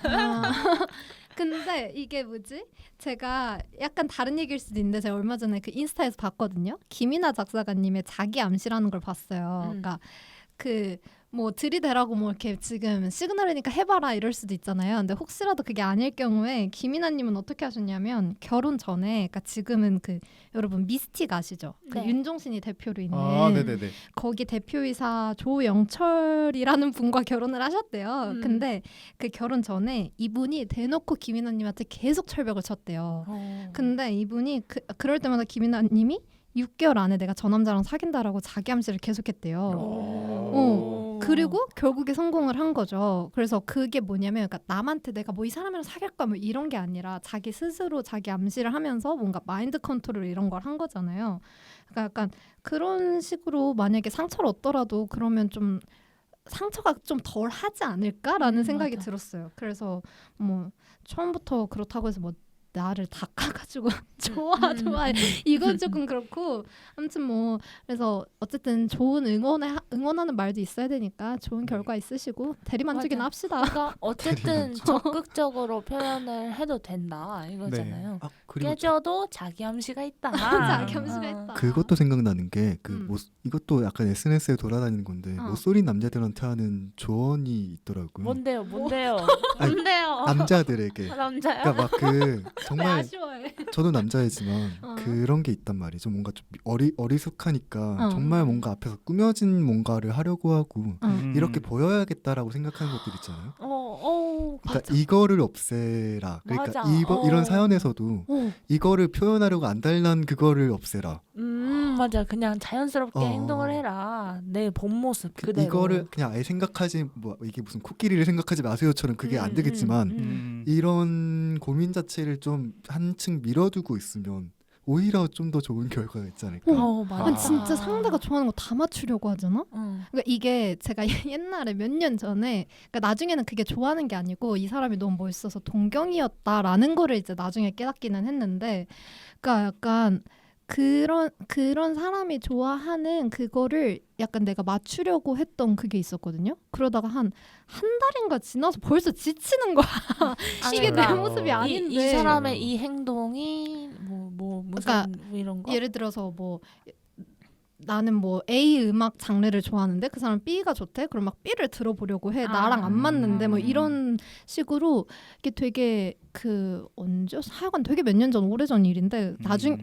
근데 이게 뭐지? 제가 약간 다른 얘기일 수도 있는데 제가 얼마 전에 그 인스타에서 봤거든요. 김이나 작사가님의 자기 암시라는 걸 봤어요. 그러니까 그 뭐 들이대라고 뭐 이렇게 지금 시그널이니까 해봐라 이럴 수도 있잖아요. 근데 혹시라도 그게 아닐 경우에 김이나님은 어떻게 하셨냐면 결혼 전에, 그러니까 지금은 그 여러분 미스틱 아시죠? 그 네. 윤종신이 대표로 있는 네네네. 거기 대표이사 조영철이라는 분과 결혼을 하셨대요. 근데 그 결혼 전에 이분이 대놓고 김이나님한테 계속 철벽을 쳤대요. 근데 이분이 그럴 때마다 김이나님이 6개월 안에 내가 저 남자랑 사귄다라고 자기 암시를 계속했대요. 그리고 결국에 성공을 한 거죠. 그래서 그게 뭐냐면 그러니까 남한테 내가 뭐 이 사람이랑 사귈 거야 뭐 이런 게 아니라 자기 스스로 자기 암시를 하면서 뭔가 마인드 컨트롤 이런 걸 한 거잖아요. 그러니까 약간 그런 식으로 만약에 상처를 얻더라도 그러면 좀 상처가 좀 덜 하지 않을까라는 생각이 맞아. 들었어요. 그래서 뭐 처음부터 그렇다고 해서 뭐 나를 닦아가지고 좋아 이건 조금 그렇고 아무튼 뭐 그래서 어쨌든 좋은 응원하는 말도 있어야 되니까 좋은 결과 있으시고 대리만족이나 맞아. 합시다. 그러니까 어쨌든 적극적으로 표현을 해도 된다 이거잖아요. 그리고 깨져도 자기 암시가 있다. 자기 암시가 있다. 그것도 생각나는 게 그 음. 이것도 약간 SNS에 돌아다니는 건데 못소린 남자들한테 하는 조언이 있더라고요. 뭔데요? 뭔데요? 아니, 뭔데요? 남자들에게. 남자요? 그러니까 막 그 왜 정말 아쉬워해? 저도 남자이지만 그런 게 있단 말이죠. 뭔가 좀 어리숙하니까 정말 뭔가 앞에서 꾸며진 뭔가를 하려고 하고 이렇게 보여야겠다라고 생각하는 것들 있잖아요. 그러니까 이거를 없애라. 그러니까 맞아. 이런 사연에서도 이거를 표현하려고 안달난 그거를 없애라. 맞아. 그냥 자연스럽게 행동을 해라. 내 본 모습 그대로. 이거를 그냥 아예 생각하지 뭐 이게 무슨 코끼리를 생각하지 마세요처럼 그게 안 되겠지만 이런 고민 자체를 좀 한층 밀어두고 있으면 오히려 좀 더 좋은 결과가 있지 않을까. 맞아. 진짜 상대가 좋아하는 거 다 맞추려고 하잖아. 그러니까 이게 제가 옛날에 몇 년 전에 그러니까 나중에는 그게 좋아하는 게 아니고 이 사람이 너무 멋있어서 동경이었다라는 거를 이제 나중에 깨닫기는 했는데, 그러니까 약간 그런 사람이 좋아하는 그거를 약간 내가 맞추려고 했던 그게 있었거든요. 그러다가 한 달인가 지나서 벌써 지치는 거야. 이게 내 모습이 아닌데. 이 사람의 이 행동이 무슨 그러니까 뭐 이런 거? 예를 들어서 뭐 나는 뭐 A 음악 장르를 좋아하는데 그 사람 B가 좋대. 그럼 막 B를 들어보려고 해. 나랑 안 맞는데 뭐 이런 식으로 이게 되게 하여간 되게 몇 년 전 오래전 일인데 나중에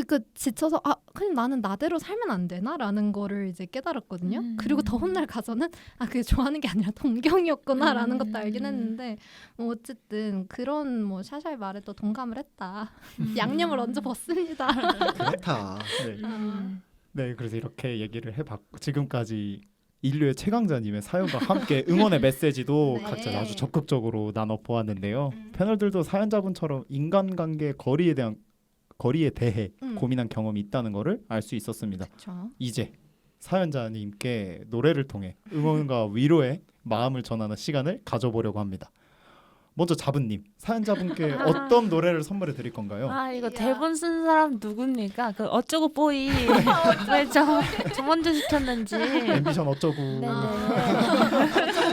그 지쳐서 그냥 나는 나대로 살면 안 되나라는 거를 이제 깨달았거든요. 그리고 더 훗날 가서는 그게 좋아하는 게 아니라 동경이었구나라는 것도 알긴 했는데 뭐 어쨌든 그런 뭐 샤샤의 말에 또 동감을 했다. 양념을 얹어 벗습니다. 그렇다. 네, 그래서 이렇게 얘기를 해봤고 지금까지 인류의 최강자님의 사연과 함께 응원의 메시지도 네. 각자 아주 적극적으로 나눠 보았는데요. 패널들도 사연자분처럼 인간관계 거리에 대해 고민한 경험이 있다는 것을 알 수 있었습니다. 그쵸. 이제 사연자님께 노래를 통해 응원과 위로의 마음을 전하는 시간을 가져보려고 합니다. 먼저 자분님, 사연자분께 어떤 노래를 선물해 드릴 건가요? 이거 대본 쓴 사람 누굽니까? 그 어쩌고 뽀이 왜 저 먼저 시켰는지. 앰비션 어쩌고. 네네.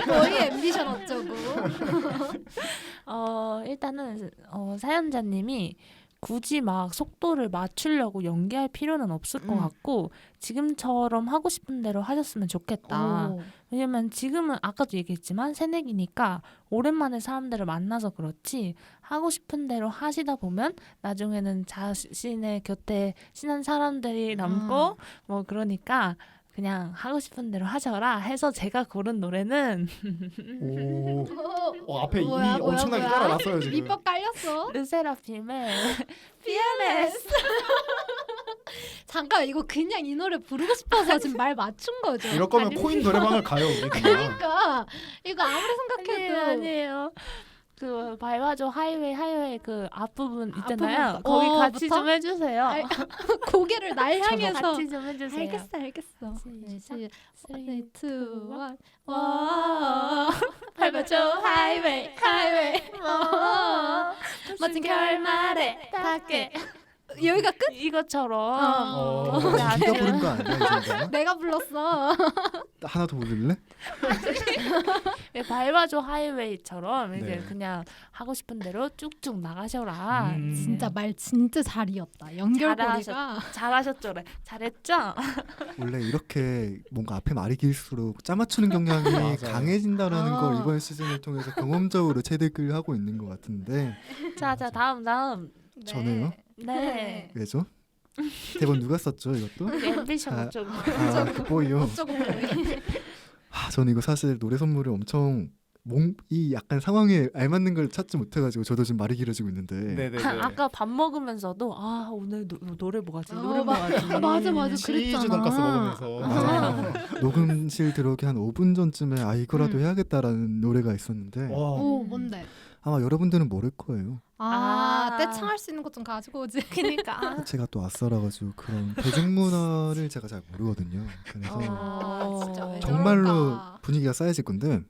거의 앰비션 어쩌고. 일단은 사연자님이 굳이 막 속도를 맞추려고 연기할 필요는 없을 것 같고 지금처럼 하고 싶은 대로 하셨으면 좋겠다. 왜냐면 지금은 아까도 얘기했지만 새내기니까 오랜만에 사람들을 만나서 그렇지 하고 싶은 대로 하시다 보면 나중에는 자신의 곁에 친한 사람들이 남고 뭐 그러니까 그냥 하고 싶은 대로 하셔라 해서 제가 고른 노래는 앞에 뭐야, 이미 엄청나게 뭐야? 깔아놨어요 지금. 밑밥 깔렸어. 르세라핌의 Fearless. 잠깐 이거 그냥 이 노래 부르고 싶어서 지금 말 맞춘 거죠. 이럴 거면 코인 노래방을 가요. 우리 그냥. 그러니까 이거 아무리 생각해도 아니에요. 그 밟아줘 하이웨이 그 앞부분 있잖아요. 앞부분. 거기 같이 부터? 좀 해주세요. 고개를 날 저도 향해서 같이 좀 해주세요. 알겠어. 시작. 3, 2, 1 밟아줘 하이웨이 멋진 결말에 닿게 여기가 끝? 이것처럼 네가 부른 거 아니야 이 정도면? 내가 불렀어. 하나 더 부를래? 밟아줘 하이웨이처럼 이제 네. 그냥 하고 싶은 대로 쭉쭉 나가셔라. 진짜 말 진짜 잘 이었다. 연결고리가 잘하셨죠? 잘했죠? 원래 이렇게 뭔가 앞에 말이 길수록 짜맞추는 경향이 맞아요. 강해진다라는 걸 이번 시즌을 통해서 경험적으로 체득을 하고 있는 것 같은데 자 다음 저네요? 네. 왜죠? 대본 누가 썼죠 이것도? 앰비션 어쩌고. 그 보이요. 어쩌고 보이. 저는 이거 사실 노래 선물을 엄청 이 약간 상황에 알맞는 걸 찾지 못해가지고 저도 지금 말이 길어지고 있는데 네네네. 아까 밥 먹으면서도 오늘 노래 뭐가지? 노래 맞아 뭐가지? 치즈 그랬잖아. 돈가스 먹으면서. 맞아요. 녹음실 들어오기 한 5분 전쯤에 이거라도 해야겠다라는 노래가 있었는데 오 뭔데? 아마 여러분들은 모를 거예요. 떼창할 수 있는 것 좀 가지고 오지. 그니까. 제가 또 아싸라가지고 그런 대중문화를 제가 잘 모르거든요. 그래서 진짜 왜 정말로 저럴까? 분위기가 쌓여질 건데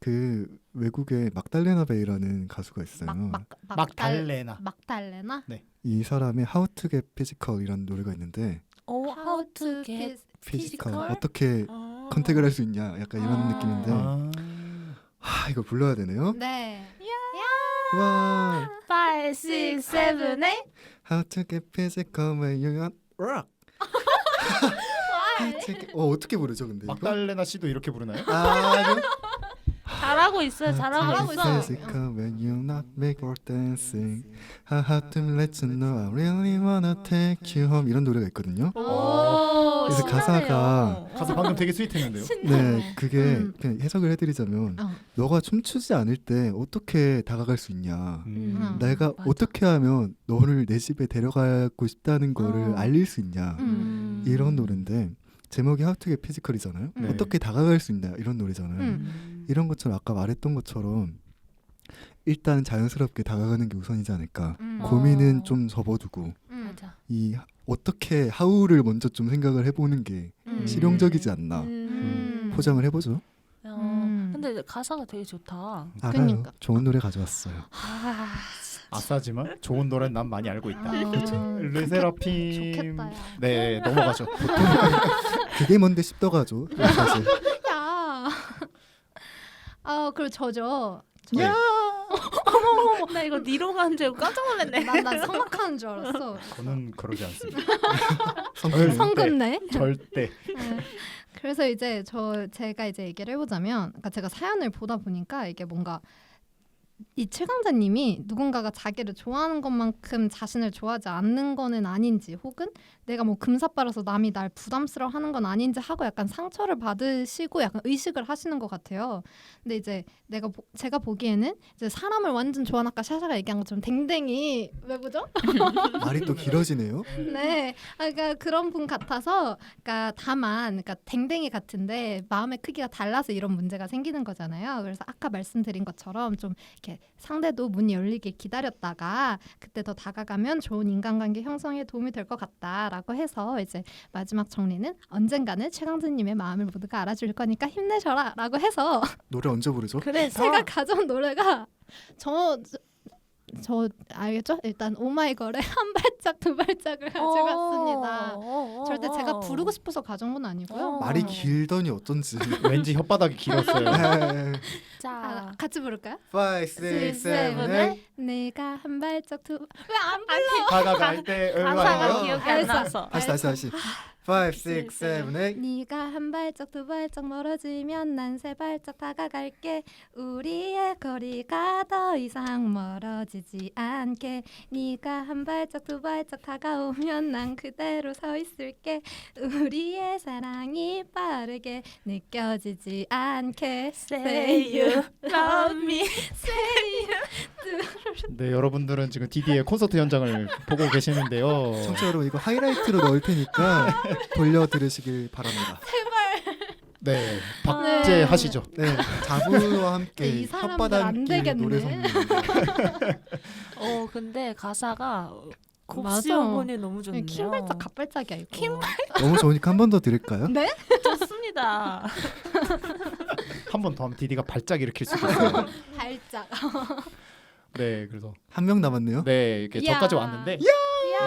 그 외국의 막달레나 베이라는 가수가 있어요. 막달레나. 막달레나? 이 사람의 How to Get Physical이라는 노래가 있는데 How to get 피지컬 어떻게 컨택을 할 수 있냐 약간 이런 느낌인데 이걸 불러야 되네요. 네. One, 5, 6, 7, 8. how to get physical when you want rock. 어떻게 부르죠 근데 이거? 막달레나 씨도 이렇게 부르나요? 아, 잘하고 있어요. 잘하고 있어. physical when you not make for dancing. I have to let you know I really wanna take you home 이런 노래가 있거든요. 오, 그래서 가사가 가사 방금 되게 스윗했는데요. 네, 그게 그냥 해석을 해드리자면 너가 춤추지 않을 때 어떻게 다가갈 수 있냐. 내가 맞아. 어떻게 하면 너를 내 집에 데려가고 싶다는 거를 알릴 수 있냐. 이런 노래인데 제목이 How to Get Physical이잖아요. 네. 어떻게 다가갈 수 있냐 이런 노래잖아요. 이런 것처럼 아까 말했던 것처럼 일단 자연스럽게 다가가는 게 우선이지 않을까. 고민은 좀 접어두고 맞아. 이 어떻게 하우를 먼저 좀 생각을 해보는 게 실용적이지 않나. 포장을 해보죠. 근데 가사가 되게 좋다. 알아요. 그러니까. 좋은 노래 가져왔어요. 아싸지만 좋은 노래는 난 많이 알고 있다. 그렇죠. 르세라핌. 좋겠다 야. 네, 넘어가죠. 그게 뭔데 씹더가죠. 사실. 야. 그리고 저죠. 네. 나 이거 니로 가는 줄 알고 깜짝 놀랐네. 난 성악하는 줄 알았어. 저는 그러지 않습니다. 성근네. 절대. 네. 그래서 이제 제가 이제 얘기를 해보자면, 그러니까 제가 사연을 보다 보니까 이게 뭔가 이 최강자님이 누군가가 자기를 좋아하는 것만큼 자신을 좋아하지 않는 거는 아닌지, 혹은 내가 뭐 금사빠라서 남이 날 부담스러워하는 건 아닌지 하고 약간 상처를 받으시고 약간 의식을 하시는 것 같아요. 근데 이제 제가 보기에는 이제 사람을 완전 좋아하는, 아까 샤샤가 얘기한 것처럼 댕댕이 왜 보죠? 말이 또 길어지네요. 네, 그러니까 그런 분 같아서, 그러니까 다만, 그러니까 댕댕이 같은데 마음의 크기가 달라서 이런 문제가 생기는 거잖아요. 그래서 아까 말씀드린 것처럼 좀 이렇게 상대도 문이 열리길 기다렸다가 그때 더 다가가면 좋은 인간관계 형성에 도움이 될 것 같다라고 해서 이제 마지막 정리는 언젠가는 최강진님의 마음을 모두가 알아줄 거니까 힘내셔라라고 해서 노래 언제 부르죠? 그래서 제가 가져온 노래가 저 알겠죠? 일단 오마이걸의 한 발짝 두 발짝을 가져갔습니다. 절대 제가 부르고 싶어서 가져온 건 아니고요. 말이 길더니 어쩐지. 왠지 혓바닥이 길었어요. 네. 자, 같이 부를까요? 5, 6, 7, 8. 내가 한 발짝 왜안 불러? 다가갈 때 가사가 얼마예요? 기억이 안 알겠어. 나서. 다시. 5, 6, 7, 8. 네가 한 발짝 두 발짝 멀어지면 난 세 발짝 다가갈게. 우리의 거리가 더 이상 멀어지지 않게. 네가 한 발짝 두 발짝 다가오면 난 그대로 서 있을게. 우리의 사랑이 빠르게 느껴지지 않게. Say you love me. 네, 여러분들은 지금 DD의 콘서트 현장을 보고 계시는데요. 청취자 여러분 이거 하이라이트로 넣을 테니까 돌려 들으시길 바랍니다. 네, 박제하시죠. 네, 자부와 함께 이 사람들 안 혓바닥길 되겠네. 노래 선물. 근데 가사가 맞아. 곱씹어보니 너무 좋네요. 킴발짝 갑발짝이야 이거. 너무 좋으니까 한 번 더 들을까요? 네? 좋습니다. 한 번 더 하면 DD가 발작 일으킬 수 있어요. 발짝. 네, 그래서 한 명 남았네요. 네, 이렇게 야. 저까지 왔는데 야.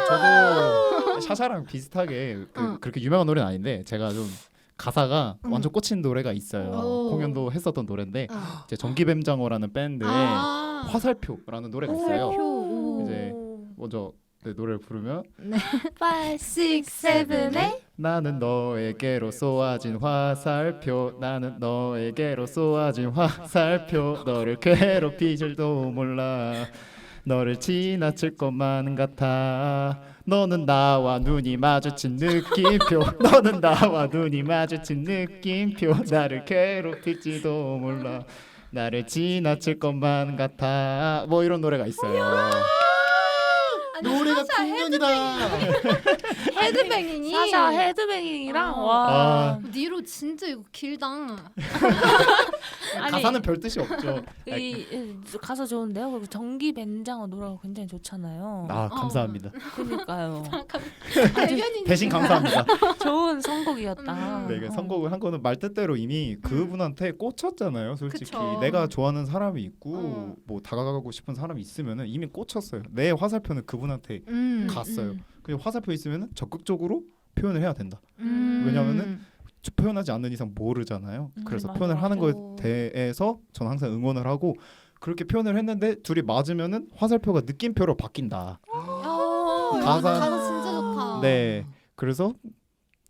저도 샤샤랑 비슷하게 그렇게 유명한 노래는 아닌데 제가 좀 가사가 완전 꽂힌 노래가 있어요. 오. 공연도 했었던 노래인데 이제 전기뱀장어라는 밴드의 화살표라는 노래가 있어요. 화살표. 이제 먼저 노래를 부르면 5, 6, 7, 8. 나는 너에게로 쏘아진 화살표, 나는 너에게로 쏘아진 화살표, 너를 괴롭힐 줄도 몰라, 너를 지나칠 것만 같아, 너는 나와 눈이 마주친 느낌표, 너는 나와 눈이 마주친 느낌표, 나를 괴롭힐지도 몰라, 나를 지나칠 것만 같아. 뭐 이런 노래가 있어요. 노래가 풍년이다. 헤드뱅잉이. 사샤 헤드뱅잉이랑 와. 아. 니로 진짜 이거 길다. 아니, 가사는 별 뜻이 없죠. 이 가사 좋은데요. 그리고 전기 뱀장어 노래가 굉장히 좋잖아요. 아, 감사합니다. 그러니까요. 대변인. 대신 감사합니다. 좋은 선곡이었다. 네, 선곡을 한 거는 말 뜻대로 이미 그분한테 꽂혔잖아요. 솔직히 그쵸. 내가 좋아하는 사람이 있고 뭐 다가가고 싶은 사람이 있으면은 이미 꽂혔어요. 내 화살표는 그분한테 갔어요. 그리고 화살표 있으면은 적극적으로 표현을 해야 된다. 왜냐면은 표현하지 않는 이상 모르잖아요. 그래서 맞아, 표현을 하는 맞아. 거에 대해서 저는 항상 응원을 하고, 그렇게 표현을 했는데 둘이 맞으면은 화살표가 느낌표로 바뀐다. 가사 가사- 진짜 좋다. 네, 그래서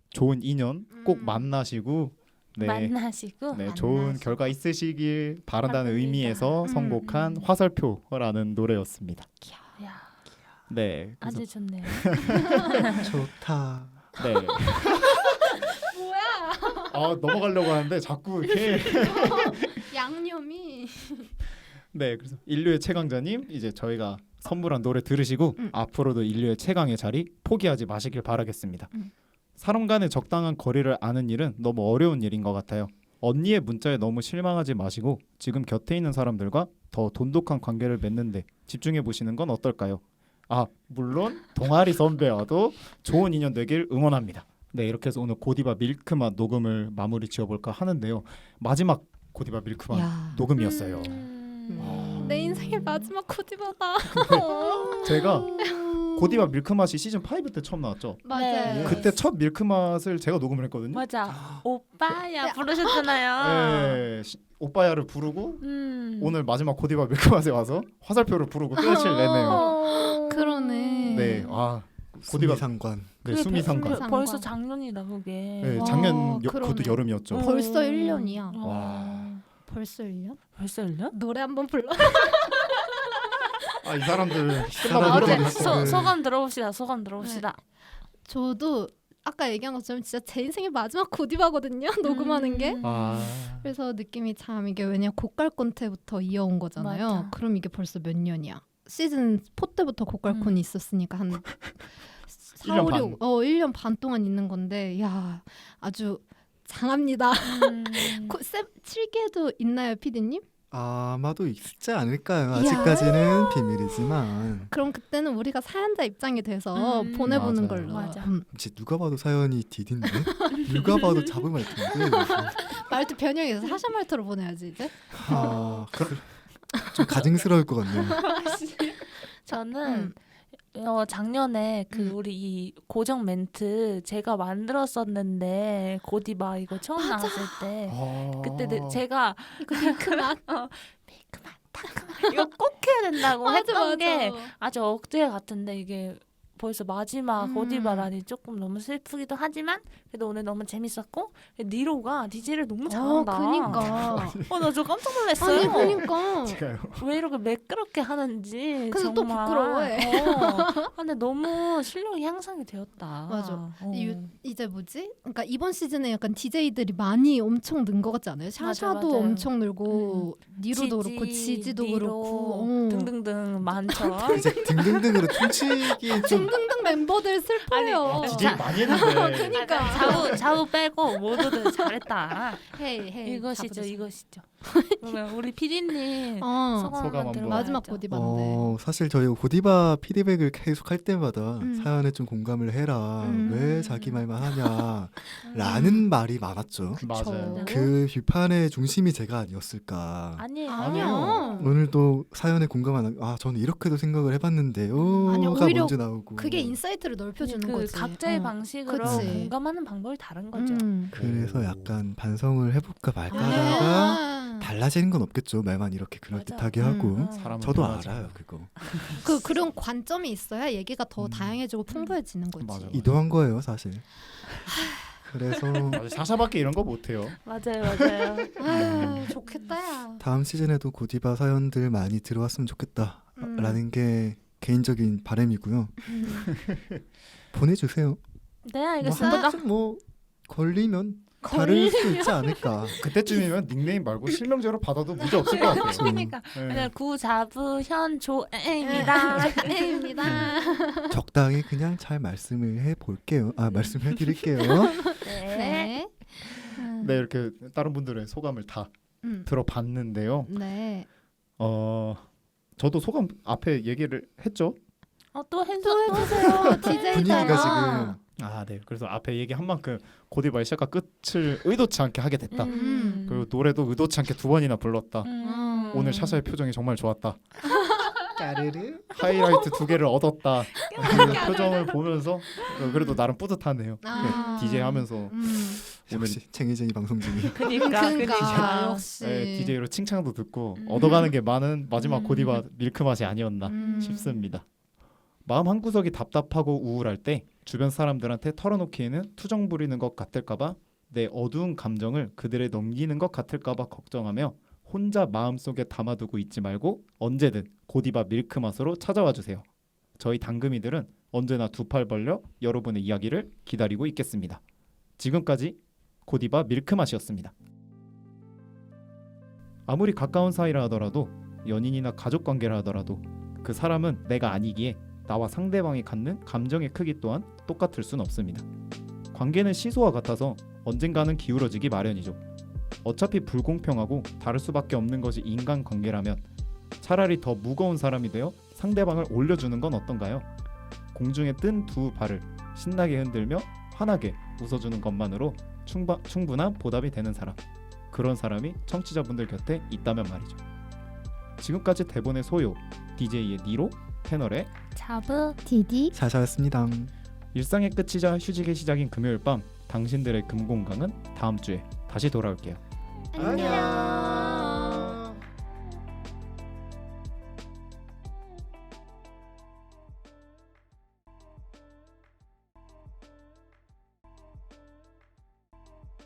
좋은 인연 꼭 음. 만나시고 네, 만나시고 네, 좋은 만나시고. 결과 있으시길 바란다는 바랍니다. 의미에서 선곡한 화살표라는 노래였습니다. 야, 네, 그래서 아주 좋네요. 좋다. 네. 뭐야? 아 넘어가려고 하는데 자꾸 이렇게 양념이. 네, 그래서 인류의 최강자님 이제 저희가 선물한 노래 들으시고 앞으로도 인류의 최강의 자리 포기하지 마시길 바라겠습니다. 사람 간의 적당한 거리를 아는 일은 너무 어려운 일인 것 같아요. 언니의 문자에 너무 실망하지 마시고 지금 곁에 있는 사람들과 더 돈독한 관계를 맺는데 집중해 보시는 건 어떨까요? 아 물론 동아리 선배와도 좋은 인연 되길 응원합니다. 네, 이렇게 해서 오늘 고디바 밀크맛 녹음을 마무리 지어볼까 하는데요. 마지막 고디바 밀크맛 야. 녹음이었어요. 내 인생의 마지막 코디바다. 제가 고디바 밀크맛이 시즌 5 때 처음 나왔죠. 맞아요. 네. 그때 첫 밀크맛을 제가 녹음을 했거든요. 맞아. 오빠야 부르셨잖아요. 네, 오빠야를 부르고 음. 오늘 마지막 고디바 밀크맛에 와서 화살표를 부르고 끝을 내네요. 그러네. 네, 아 고디바 수미상관. 네, 그게 수미상관. 상관. 벌써 작년이다 그게. 네, 와, 작년 그러네. 그것도 여름이었죠. 벌써 1년이야. 와. 벌써 1년? 벌써 1년? 노래 한번 불러. 아 이 사람들 사람들이 어제 할 거를. 소감 들어봅시다. 소감 들어봅시다. 저도 아까 얘기한 것처럼 진짜 제 인생의 마지막 고디바거든요. 녹음하는 게. 아 그래서 느낌이 참 이게 왜냐 고깔콘 때부터 이어온 거잖아요. 맞아. 그럼 이게 벌써 몇 년이야? 시즌 4 때부터 고깔콘이 있었으니까 한 4, 1년 5, 반. 6, 1년 반 동안 있는 건데 야 아주 장합니다. 음. 7개도 있나요, 피디님? 아마도 있지 않을까요? 이야. 아직까지는 비밀이지만 그럼 그때는 우리가 사연자 입장이 돼서 보내보는 맞아요. 걸로. 맞아. 이제 누가 봐도 사연이 디딘데 누가 봐도 잡음할 텐데 말투 변형해서 사샤 말투로 보내야지 이제. 좀 가증스러울 것 같네요. 저는 작년에 그 우리 이 고정 멘트 제가 만들었었는데 고디바 이거 처음 나왔을 때 그때 제가 이거 밀크맛. 밀크맛 타크맛 이거 꼭 해야 된다고 맞아 했던 맞아. 게 아주 억제 같은데 이게 벌써 마지막 고디바라니 조금 너무 슬프기도 하지만 그래도 오늘 너무 재밌었고 니로가 DJ를 너무 잘한다. 그니까. 나 저 깜짝 놀랐어요. 아니 그니까. 제가요. 왜 이렇게 매끄럽게 하는지 근데 또 정말. 부끄러워해. 근데 너무 실력이 향상이 되었다. 맞아. 이제 뭐지? 그러니까 이번 시즌에 약간 DJ들이 많이 엄청 는 것 같지 않아요? 샤샤도 맞아요. 엄청 늘고 니로도 그렇고 지지도 니로, 그렇고 등등등 많죠. 이제 등등등으로 퉁치기 좀 등등등 멤버들 슬퍼요. 아니, DJ 많이 했는데 그니까. 좌우 빼고 모두들 잘했다. 헤이 이것이죠, 이것이죠. 그러면 우리 PD님 소감 소감 소감 한번. 마지막 고디바인데. 사실 저희 고디바 피드백을 계속 할 때마다 음. 사연에 좀 공감을 해라. 왜 자기 말만 하냐 라는 말이 많았죠. 맞아요. 그 비판의 중심이 제가 아니었을까. 아니에요. 아니야. 오늘도 사연에 공감하는 저는 이렇게도 생각을 해봤는데요. 아니야, 가 오히려 먼저 나오고 그게 인사이트를 넓혀주는 그 거지. 각자의 방식으로 그치. 공감하는 방법이 다른 거죠. 그래서 약간 반성을 해볼까 말까 하다가 아. 달라지는 건 없겠죠. 말만 이렇게 그럴듯하게 맞아. 하고 사람은 저도 변하지. 알아요 그거. 그런 관점이 있어야 얘기가 더 다양해지고 풍부해지는 거지. 맞아. 이도한 거예요 사실. 그래서 맞아, 사샤밖에 이런 거 못해요. 맞아요. 아유, 좋겠다 야. 다음 시즌에도 고디바 사연들 많이 들어왔으면 좋겠다라는 게 개인적인 바람이고요. 보내주세요. 네, 뭐 알겠습니다. 한 번쯤 뭐 걸리면 다를 수 있지 않을까. 그때쯤이면 닉네임 말고 실명제로 받아도 문제 없을 것 같아요. 그러니까 네. 구자부 현조애입니다. 입니다. 적당히 그냥 잘 말씀을 해볼게요. 말씀해드릴게요. 네. 네. 네, 이렇게 다른 분들의 소감을 다 음. 들어봤는데요. 네. 저도 소감 앞에 얘기를 했죠. 또 해줘. 또 해주세요. 분위기가 DJ잖아. 지금 네. 그래서 앞에 얘기한 만큼 고디바의 시작과 끝을 의도치 않게 하게 됐다. 그리고 노래도 의도치 않게 2번이나 불렀다. 오늘 샤샤의 표정이 정말 좋았다. 까르르. 하이라이트 2개를 얻었다. 그 표정을 보면서 그래도 나름 뿌듯하네요. 아. DJ 하면서 오늘 역시 챙이쟁이 방송 중이. 그니까. 그러니까 역시. 네, DJ로 칭찬도 듣고 얻어가는 게 많은 마지막 고디바 밀크 맛이 아니었나 싶습니다. 마음 한구석이 답답하고 우울할 때 주변 사람들한테 털어놓기에는 투정 부리는 것 같을까봐 내 어두운 감정을 그들에 넘기는 것 같을까봐 걱정하며 혼자 마음속에 담아두고 있지 말고 언제든 고디바 밀크 맛으로 찾아와 주세요. 저희 당금이들은 언제나 두 팔 벌려 여러분의 이야기를 기다리고 있겠습니다. 지금까지 고디바 밀크 맛이었습니다. 아무리 가까운 사이라 하더라도 연인이나 가족 관계라 하더라도 그 사람은 내가 아니기에 나와 상대방이 갖는 감정의 크기 또한 똑같을 순 없습니다. 관계는 시소와 같아서 언젠가는 기울어지기 마련이죠. 어차피 불공평하고 다를 수밖에 없는 것이 인간관계라면 차라리 더 무거운 사람이 되어 상대방을 올려주는 건 어떤가요? 공중에 뜬 두 발을 신나게 흔들며 환하게 웃어주는 것만으로 충분한 보답이 되는 사람, 그런 사람이 청취자분들 곁에 있다면 말이죠. 지금까지 대본의 소요, DJ의 니로, 패널의 자브 디디 샤샤였습니다. 일상의 끝이자 휴식의 시작인 금요일 밤 당신들의 금공강은 다음 주에 다시 돌아올게요. 안녕.